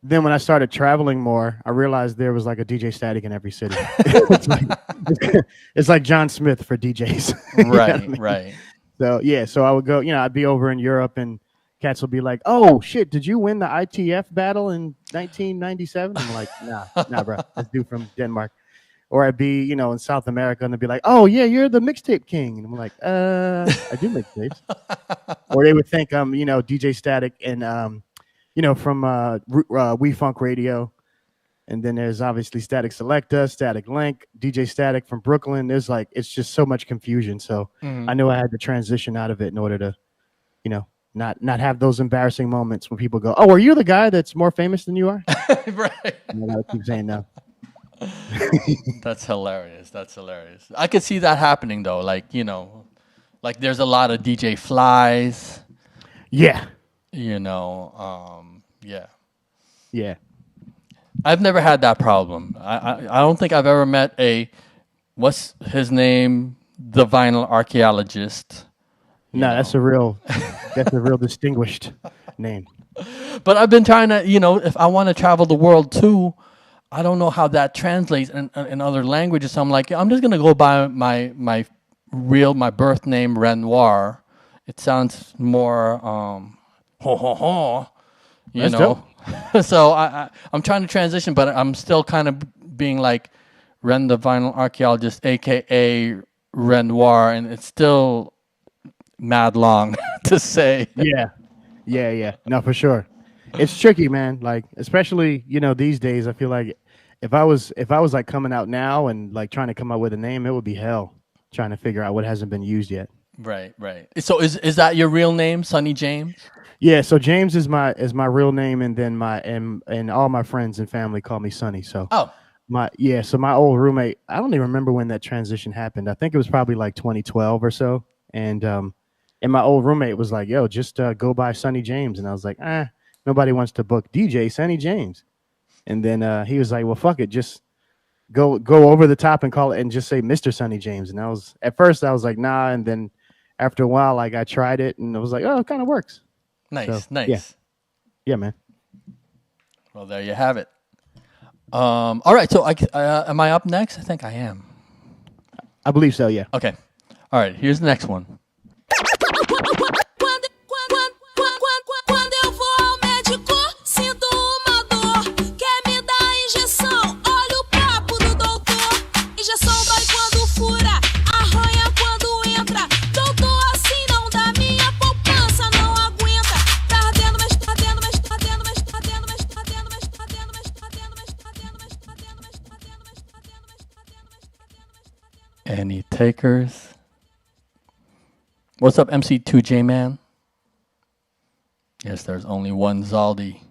Speaker 5: then when I started traveling more, I realized there was like a DJ Static in every city. it's like John Smith for DJs. You know what I mean?
Speaker 4: Right.
Speaker 5: So I would go, I'd be over in Europe and cats will be like, oh shit, did you win the ITF battle in 1997? I'm like, nah, bro. That's dude from Denmark. Or I'd be, in South America and they'd be like, oh yeah, you're the mixtape king. And I'm like, I do mixtapes. Or they would think I'm, DJ Static and from We Funk Radio. And then there's obviously Static Selecta, Static Link, DJ Static from Brooklyn. There's it's just so much confusion. So I knew I had to transition out of it in order to, not have those embarrassing moments when people go, oh, are you the guy that's more famous than you are?
Speaker 4: Right.
Speaker 5: And I keep saying no.
Speaker 4: That's hilarious. I could see that happening though. Like there's a lot of DJ Flies.
Speaker 5: Yeah.
Speaker 4: Yeah. I've never had that problem. I don't think I've ever met what's his name, the vinyl archaeologist.
Speaker 5: No, that's a real distinguished name.
Speaker 4: But I've been trying to, if I want to travel the world too, I don't know how that translates in other languages. So I'm like, I'm just gonna go by my birth name Renoir. It sounds more
Speaker 5: That's dope.
Speaker 4: So I'm trying to transition, but I'm still kind of being like Ren the Vinyl Archaeologist, aka Renoir, and it's still mad long to say.
Speaker 5: Yeah. No, for sure. It's tricky, man. Like, especially, these days, I feel like if I was like coming out now and like trying to come up with a name, it would be hell trying to figure out what hasn't been used yet.
Speaker 4: Right. So is that your real name, Sonny James?
Speaker 5: Yeah, so James is my real name, and then and all my friends and family call me Sonny. So so my old roommate, I don't even remember when that transition happened. I think it was probably like 2012 or so. And my old roommate was like, yo, just go by Sonny James. And I was like, nobody wants to book DJ Sonny James. And then he was like, well, fuck it, just go over the top and call it and just say Mr. Sonny James. And at first I was like, nah, and then after a while, like I tried it and I was like, oh, it kind of works.
Speaker 4: Nice.
Speaker 5: Yeah, man.
Speaker 4: Well, there you have it. All right. So, am I up next? I think I am.
Speaker 5: I believe so. Yeah.
Speaker 4: Okay. All right. Here's the next one. Any takers? What's up, MC2J man? Yes, there's only one Zaldi.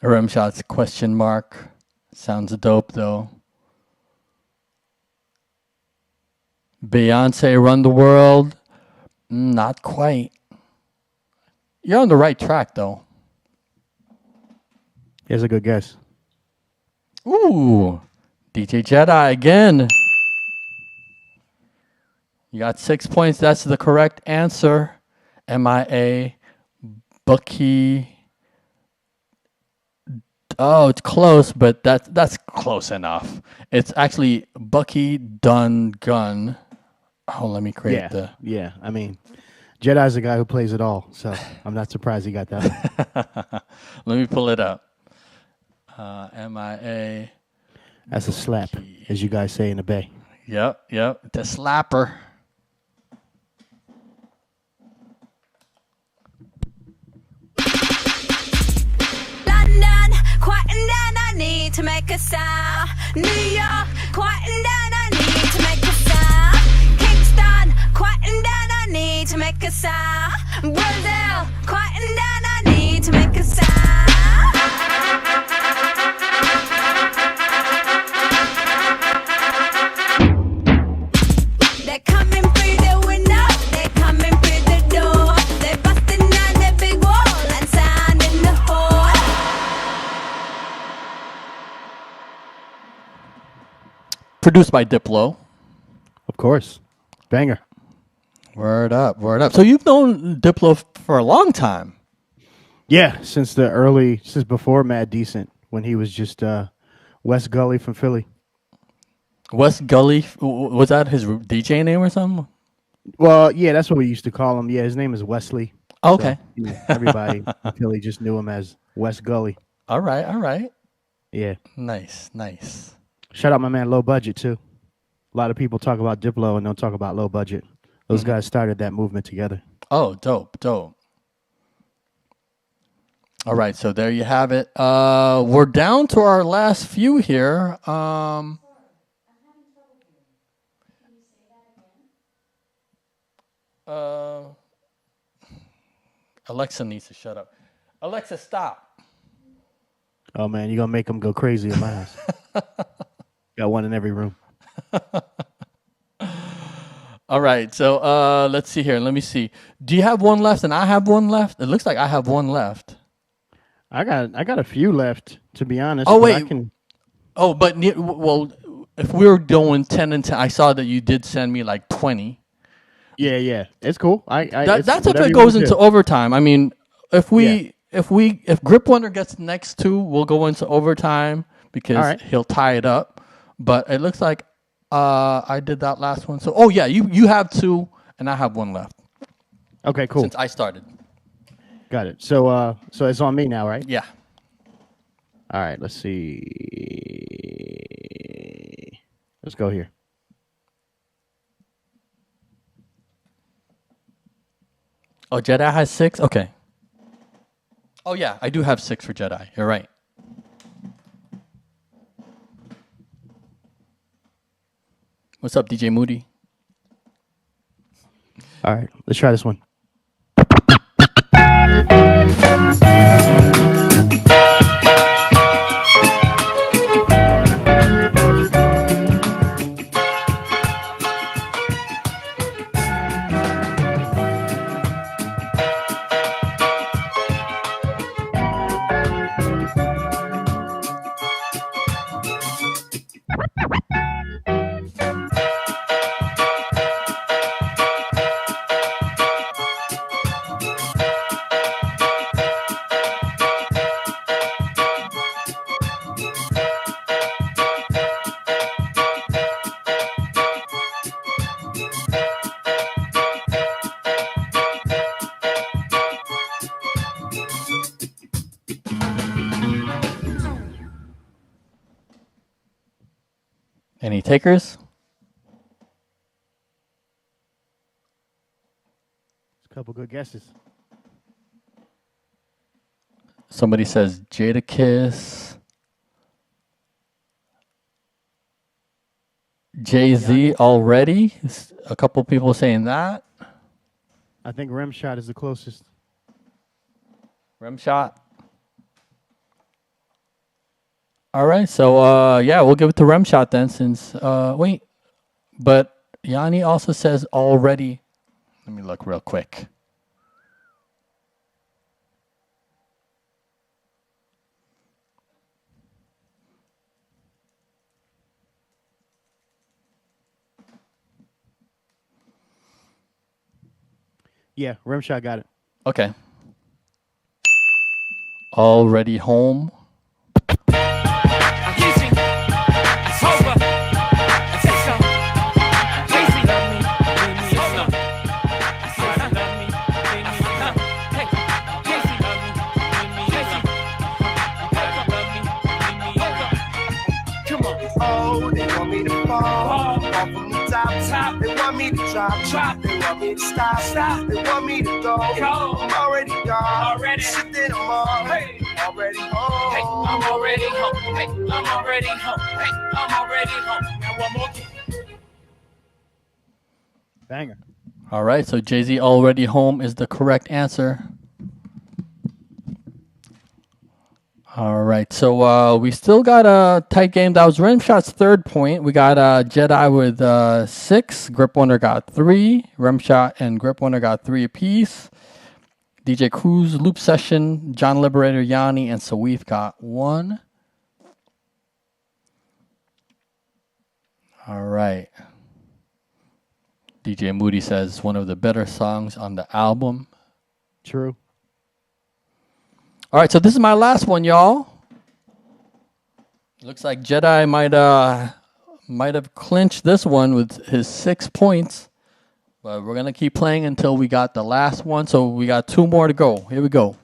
Speaker 4: Rimshot's question mark. Sounds dope though. Beyonce Run the World? Not quite. You're on the right track though.
Speaker 5: Here's a good guess.
Speaker 4: Ooh. DJ Jedi again. You got 6 points. That's the correct answer. MIA. Bucky. Oh, it's close, but that's close enough. It's actually Bucky Dun Gun. Oh, let me create
Speaker 5: Yeah. I mean, Jedi's the guy who plays it all, so I'm not surprised he got that.
Speaker 4: Let me pull it up. MIA.
Speaker 5: That's a slap, as you guys say in the Bay.
Speaker 4: Yep. The slapper.
Speaker 6: London, quieting down, I need to make a sound. New York, quieting down, I need to make a sound. Kingston, quieting down, I need to make a sound. Brazil, quieting down, I need to make a sound. They're coming through the window, they're coming through the door. They're busting down the big wall and sound in the hall.
Speaker 4: Produced by Diplo.
Speaker 5: Of course. Banger.
Speaker 4: Word up. So you've known Diplo for a long time.
Speaker 5: Yeah, since before Mad Decent, when he was just West Gully from Philly.
Speaker 4: West Gully, was that his DJ name or something?
Speaker 5: Well, yeah, that's what we used to call him. Yeah, his name is Wesley.
Speaker 4: Okay.
Speaker 5: So, everybody in Philly just knew him as West Gully.
Speaker 4: All right.
Speaker 5: Yeah.
Speaker 4: Nice.
Speaker 5: Shout out my man Low Budget, too. A lot of people talk about Diplo and don't talk about Low Budget. Those guys started that movement together.
Speaker 4: Oh, dope. All right, so there you have it. We're down to our last few here. Alexa needs to shut up. Alexa, stop.
Speaker 5: Oh, man, you're going to make them go crazy in my house. Got one in every room.
Speaker 4: All right, so let's see here. Let me see. Do you have one left and I have one left? It looks like I have one left.
Speaker 5: I got a few left, to be honest.
Speaker 4: Oh,
Speaker 5: but
Speaker 4: wait.
Speaker 5: I can...
Speaker 4: Oh, but, well, if we were doing 10 and 10, I saw that you did send me like 20.
Speaker 5: Yeah. It's cool.
Speaker 4: That's if it goes into overtime. I mean, if Grip Wonder gets next two, we'll go into overtime because he'll tie it up. But it looks like I did that last one. So, you have two and I have one left.
Speaker 5: Okay, cool.
Speaker 4: Since I started.
Speaker 5: Got it. So it's on me now, right?
Speaker 4: Yeah.
Speaker 5: All right, let's see. Let's go here.
Speaker 4: Oh, Jedi has 6? Okay. Oh, yeah, I do have 6 for Jedi. You're right. What's up, DJ Moody?
Speaker 5: All right, let's try this one.
Speaker 4: Any takers?
Speaker 5: A couple good guesses.
Speaker 4: Somebody says Jadakiss. Jay-Z already. A couple people saying that.
Speaker 5: I think Rim Shot is the closest.
Speaker 4: Rim Shot. All right, so we'll give it to Rim Shot then. Since but Yanni also says already. Let me look real quick.
Speaker 5: Yeah, Rim Shot got it.
Speaker 4: Okay. Already home.
Speaker 17: off from the top. They want me to drop. They want me to stop. They want me to go. I'm already gone. Shit that I'm on. Already home.
Speaker 8: Hey, I'm already home. Hey, I'm already home. Hey, I'm already home. Now one more game.
Speaker 5: Banger.
Speaker 4: All right, so Jay-Z Already Home is the correct answer. All right, so we still got a tight game. That was Remshot's third point. We got Jedi with 6. Grip Wonder got 3. Remshot and Grip Wonder got 3 apiece. DJ Cruz, Loop Session, John Liberator, Yanni, and Sawif got 1. All right. DJ Moody says one of the better songs on the album.
Speaker 5: True.
Speaker 4: All right, so this is my last one, y'all. Looks like Jedi might have clinched this one with his 6 points. But we're going to keep playing until we got the last one. So we got 2 more to go. Here we go.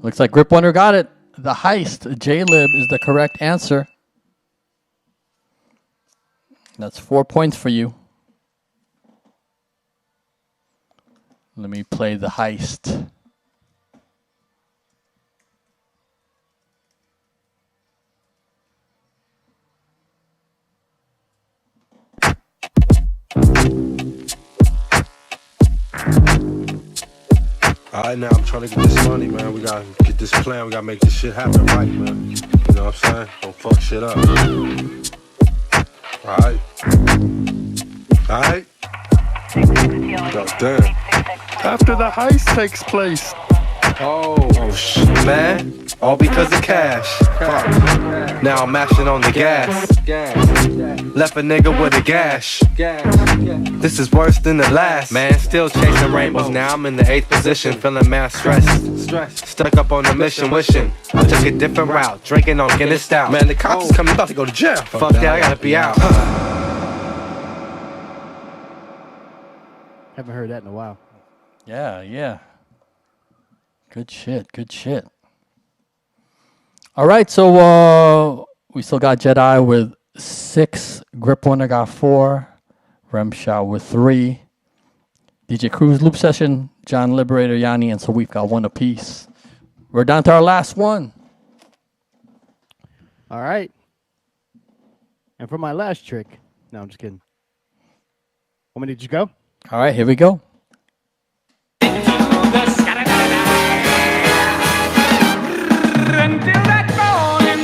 Speaker 4: Looks like Grip Wonder got it. The Heist, J-Lib, is the correct answer. That's 4 points for you. Let me play The Heist.
Speaker 20: All right, now I'm trying to get this money, man. We gotta get this plan. We gotta make this shit happen right, man. You know what I'm saying? Don't fuck shit up. All right. All right. Yo, damn. After the heist takes place. Oh shit,
Speaker 7: man. All because of cash. Fuck. Now I'm mashing on the gas. Left a nigga with a gash. This is worse than the last. Man, still chasing rainbows. Now I'm in the 8th position, feeling mad stressed. Stuck up on the mission, wishing I took a different route. Drinking on Guinness Stout.
Speaker 20: Man, the cops is coming, about to go to jail.
Speaker 7: Fuck that, I gotta be out.
Speaker 5: Haven't heard that in a while.
Speaker 4: Yeah. Good shit. All right, so we still got Jedi with 6. Grip Wonder got 4. Remshot with 3. DJ Cruz, Loop Session, John Liberator, Yanni, and so we've got 1 apiece. We're down to our last one.
Speaker 5: All right. And for my last trick, no, I'm just kidding. Want me to just go?
Speaker 4: All right, here we go.
Speaker 8: Until that morning,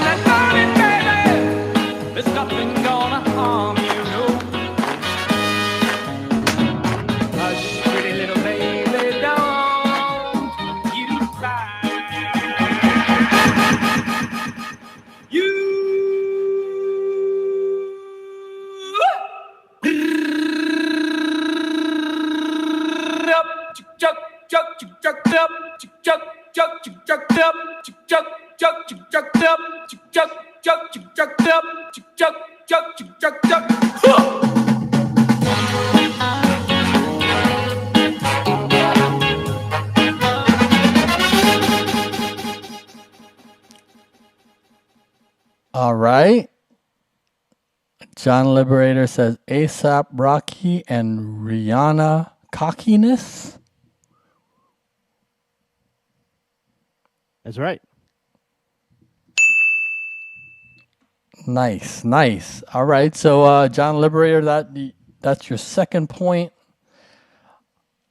Speaker 8: baby, there's nothing gonna harm you, no. Hush, pretty little baby, don't you cry.
Speaker 4: All right. John Liberator says ASAP Rocky and Rihanna cockiness.
Speaker 5: That's right.
Speaker 4: Nice. All right, so John Liberator, that's your second point.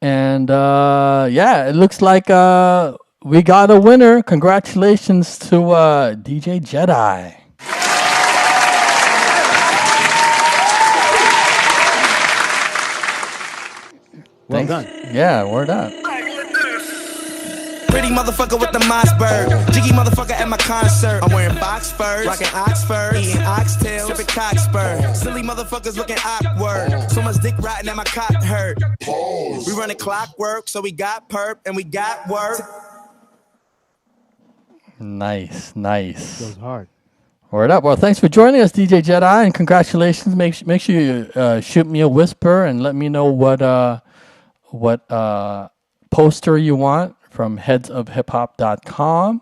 Speaker 4: And yeah, it looks like we got a winner. Congratulations to DJ Jedi.
Speaker 5: Well done.
Speaker 4: Yeah, word up.
Speaker 9: Pretty motherfucker with the Mossberg. Jiggy motherfucker at my concert. I'm wearing box furs, rocking Oxford, eating oxtails, sipping cockspur. Silly motherfuckers looking awkward. So much dick rotting at my cock hurt. We running clockwork, so we got perp and we got work.
Speaker 4: Nice.
Speaker 5: Goes hard.
Speaker 4: Word up. Well, thanks for joining us, DJ Jedi, and congratulations. Make sure you shoot me a whisper and let me know what poster you want from headsofhiphop.com,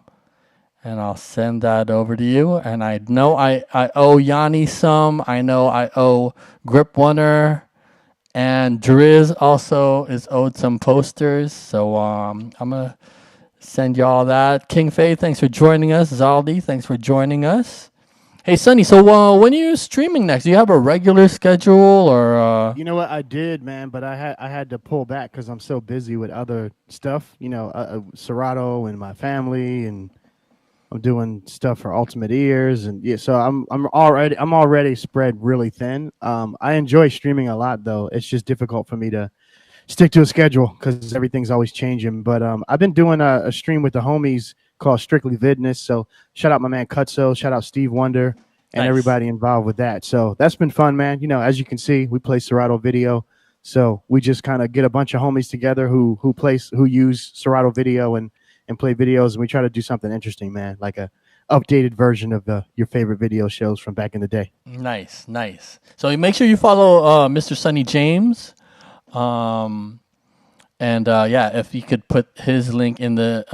Speaker 4: and I'll send that over to you. And I know I owe Yanni some. I know I owe Grip Oner, and Driz also is owed some posters. So I'm gonna send you all that. King Faye, thanks for joining us. Zaldi, thanks for joining us. Hey, Sonny, so when are you streaming next? Do you have a regular schedule or?
Speaker 5: You know what? I did, man, but I had to pull back because I'm so busy with other stuff. You know, Serato and my family, and I'm doing stuff for Ultimate Ears, and yeah. So I'm already spread really thin. I enjoy streaming a lot, though. It's just difficult for me to stick to a schedule because everything's always changing. But I've been doing a stream with the homies called Strictly Vidness. So shout out my man Cutso, shout out Steve Wonder, and everybody involved with that. So that's been fun, man. You know, as you can see, we play Serato Video. So we just kind of get a bunch of homies together who use Serato Video and play videos, and we try to do something interesting, man, like a updated version of your favorite video shows from back in the day.
Speaker 4: Nice. So make sure you follow Mr. Sonny James. And if you could put his link in the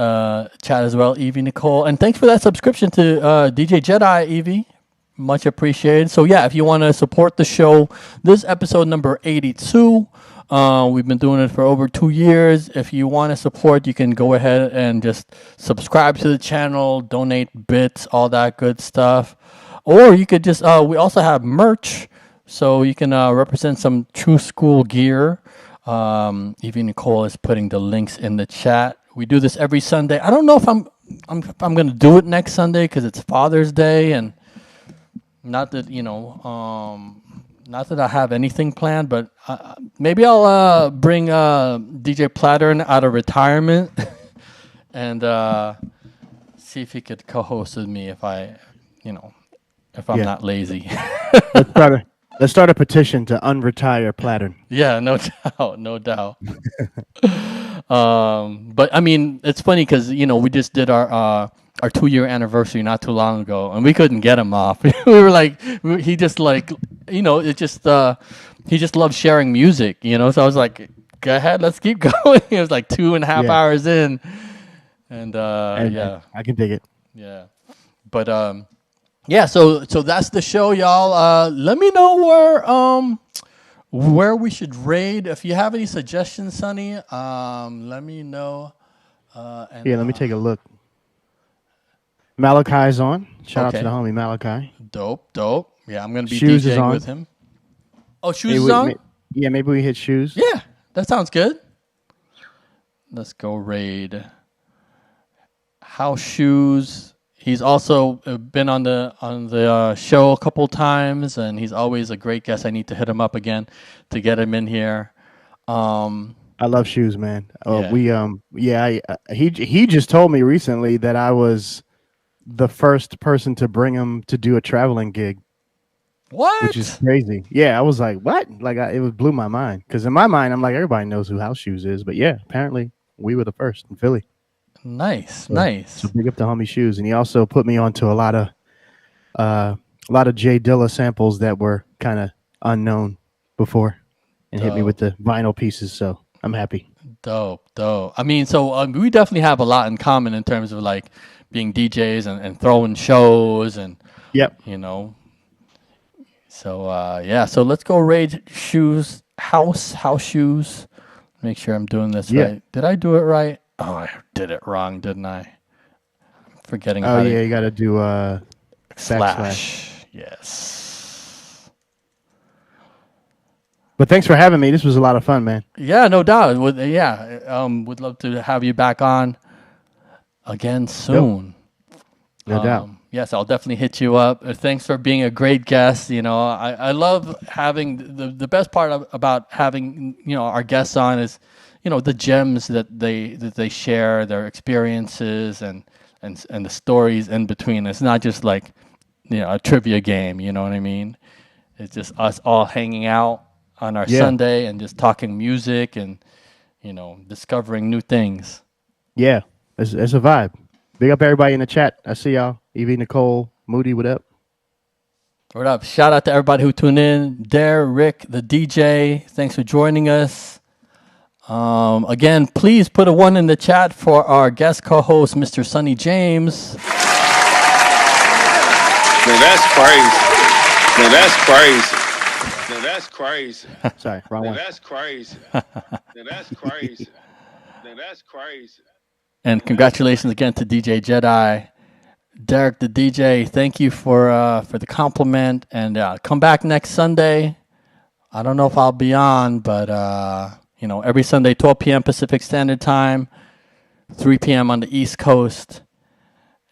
Speaker 4: chat as well, Evie Nicole. And thanks for that subscription to DJ Jedi, Evie. Much appreciated. So if you want to support the show, this is episode number 82. We've been doing it for over 2 years. If you want to support, you can go ahead and just subscribe to the channel, donate bits, all that good stuff. Or you could just, we also have merch, so you can represent some True School gear. Evie Nicole is putting the links in the chat. We do this every Sunday. I don't know if I'm going to do it next Sunday because it's Father's Day, and not that not that I have anything planned, but maybe I'll bring DJ Plattern out of retirement and see if he could co-host with me if I'm not lazy.
Speaker 5: Let's start a petition to unretire Plattern.
Speaker 4: Yeah, no doubt. But I mean, it's funny because we just did our 2-year anniversary not too long ago, and we couldn't get him off. We were like, he just it just he just loves sharing music, So I was like, go ahead, let's keep going. It was like 2.5 hours in, and I
Speaker 5: can dig it.
Speaker 4: Yeah, but so that's the show, y'all. Let me know where we should raid. If you have any suggestions, Sonny, let me know.
Speaker 5: Let me take a look. Malachi's on. Shout out to the homie Malachi.
Speaker 4: Dope. Yeah, I'm gonna be
Speaker 5: Shoes
Speaker 4: DJing with him. Oh, Shoes is on?
Speaker 5: Maybe we hit Shoes.
Speaker 4: Yeah, that sounds good. Let's go raid House Shoes. He's also been on the show a couple times, and he's always a great guest. I need to hit him up again to get him in here.
Speaker 5: I love Shoes, man. He just told me recently that I was the first person to bring him to do a traveling gig.
Speaker 4: What?
Speaker 5: Which is crazy. Yeah, I was like, what? Like, it blew my mind. Because in my mind, I'm like, everybody knows who House Shoes is. But yeah, apparently we were the first in Philly.
Speaker 4: Nice.
Speaker 5: So big up to homie Shoes. And he also put me onto a lot of Jay Dilla samples that were kind of unknown before and hit me with the vinyl pieces. So I'm happy.
Speaker 4: Dope. I mean, so we definitely have a lot in common in terms of like being DJs and throwing shows and So so let's go raid Shoes House Shoes. Make sure I'm doing this right. Did I do it right? Oh, I did it wrong, didn't I? I'm forgetting how
Speaker 5: you got to do
Speaker 4: / Yes.
Speaker 5: But thanks for having me. This was a lot of fun, man.
Speaker 4: Yeah, no doubt. Would love to have you back on again soon.
Speaker 5: No doubt.
Speaker 4: Yes, I'll definitely hit you up. Thanks for being a great guest. I love having the best part about having our guests on is the gems that they share, their experiences and the stories in between. It's not just like a trivia game. You know what I mean? It's just us all hanging out on our
Speaker 5: Yeah.
Speaker 4: Sunday and just talking music and discovering new things.
Speaker 5: Yeah, it's a vibe. Big up everybody in the chat. I see y'all. Evie, Nicole, Moody, what up?
Speaker 4: What up? Shout out to everybody who tuned in. Dare, Rick, the DJ, thanks for joining us. Again, please put a 1 in the chat for our guest co-host, Mr. Sonny James.
Speaker 14: Man, that's crazy. Man, that's crazy. Man, that's crazy.
Speaker 5: Sorry, wrong one.
Speaker 14: Man, that's crazy. Man, that's crazy. Man, that's crazy.
Speaker 4: And congratulations again to DJ Jedi. Derek, the DJ, thank you for the compliment. And come back next Sunday. I don't know if I'll be on, but every Sunday, 12 p.m. Pacific Standard Time, 3 p.m. on the East Coast.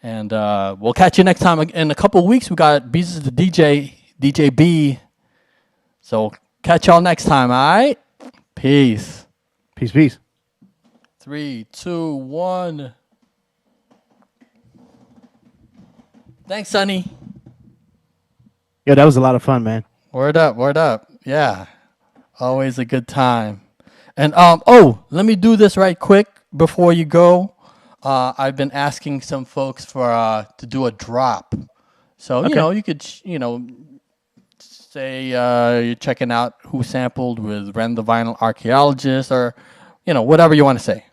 Speaker 4: And we'll catch you next time. In a couple of weeks, we got Beezus the DJ, DJ B. So catch y'all next time, all right? Peace.
Speaker 5: Peace, peace.
Speaker 4: 3, 2, 1. Thanks, Sonny.
Speaker 5: Yo, that was a lot of fun, man.
Speaker 4: Word up, word up. Yeah. Always a good time. And let me do this right quick before you go. I've been asking some folks for to do a drop. So, you could, say you're checking out Who Sampled with Ren the Vinyl Archaeologist or, whatever you want to say.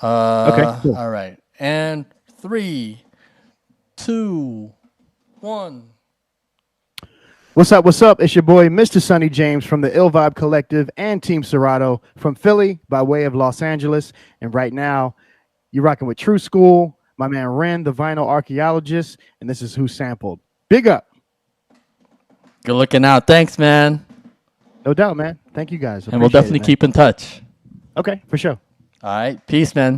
Speaker 5: Okay, cool.
Speaker 4: All right. And 3, 2, 1.
Speaker 5: What's up? What's up? It's your boy, Mr. Sonny James from the Ill Vibe Collective and Team Serato from Philly by way of Los Angeles. And right now, you're rocking with True School, my man Ren, the Vinyl Archaeologist, and this is Who Sampled. Big up.
Speaker 4: Good looking out. Thanks, man.
Speaker 5: No doubt, man. Thank you guys.
Speaker 4: And we'll definitely keep in touch.
Speaker 5: Okay, for sure.
Speaker 4: All right. Peace, man.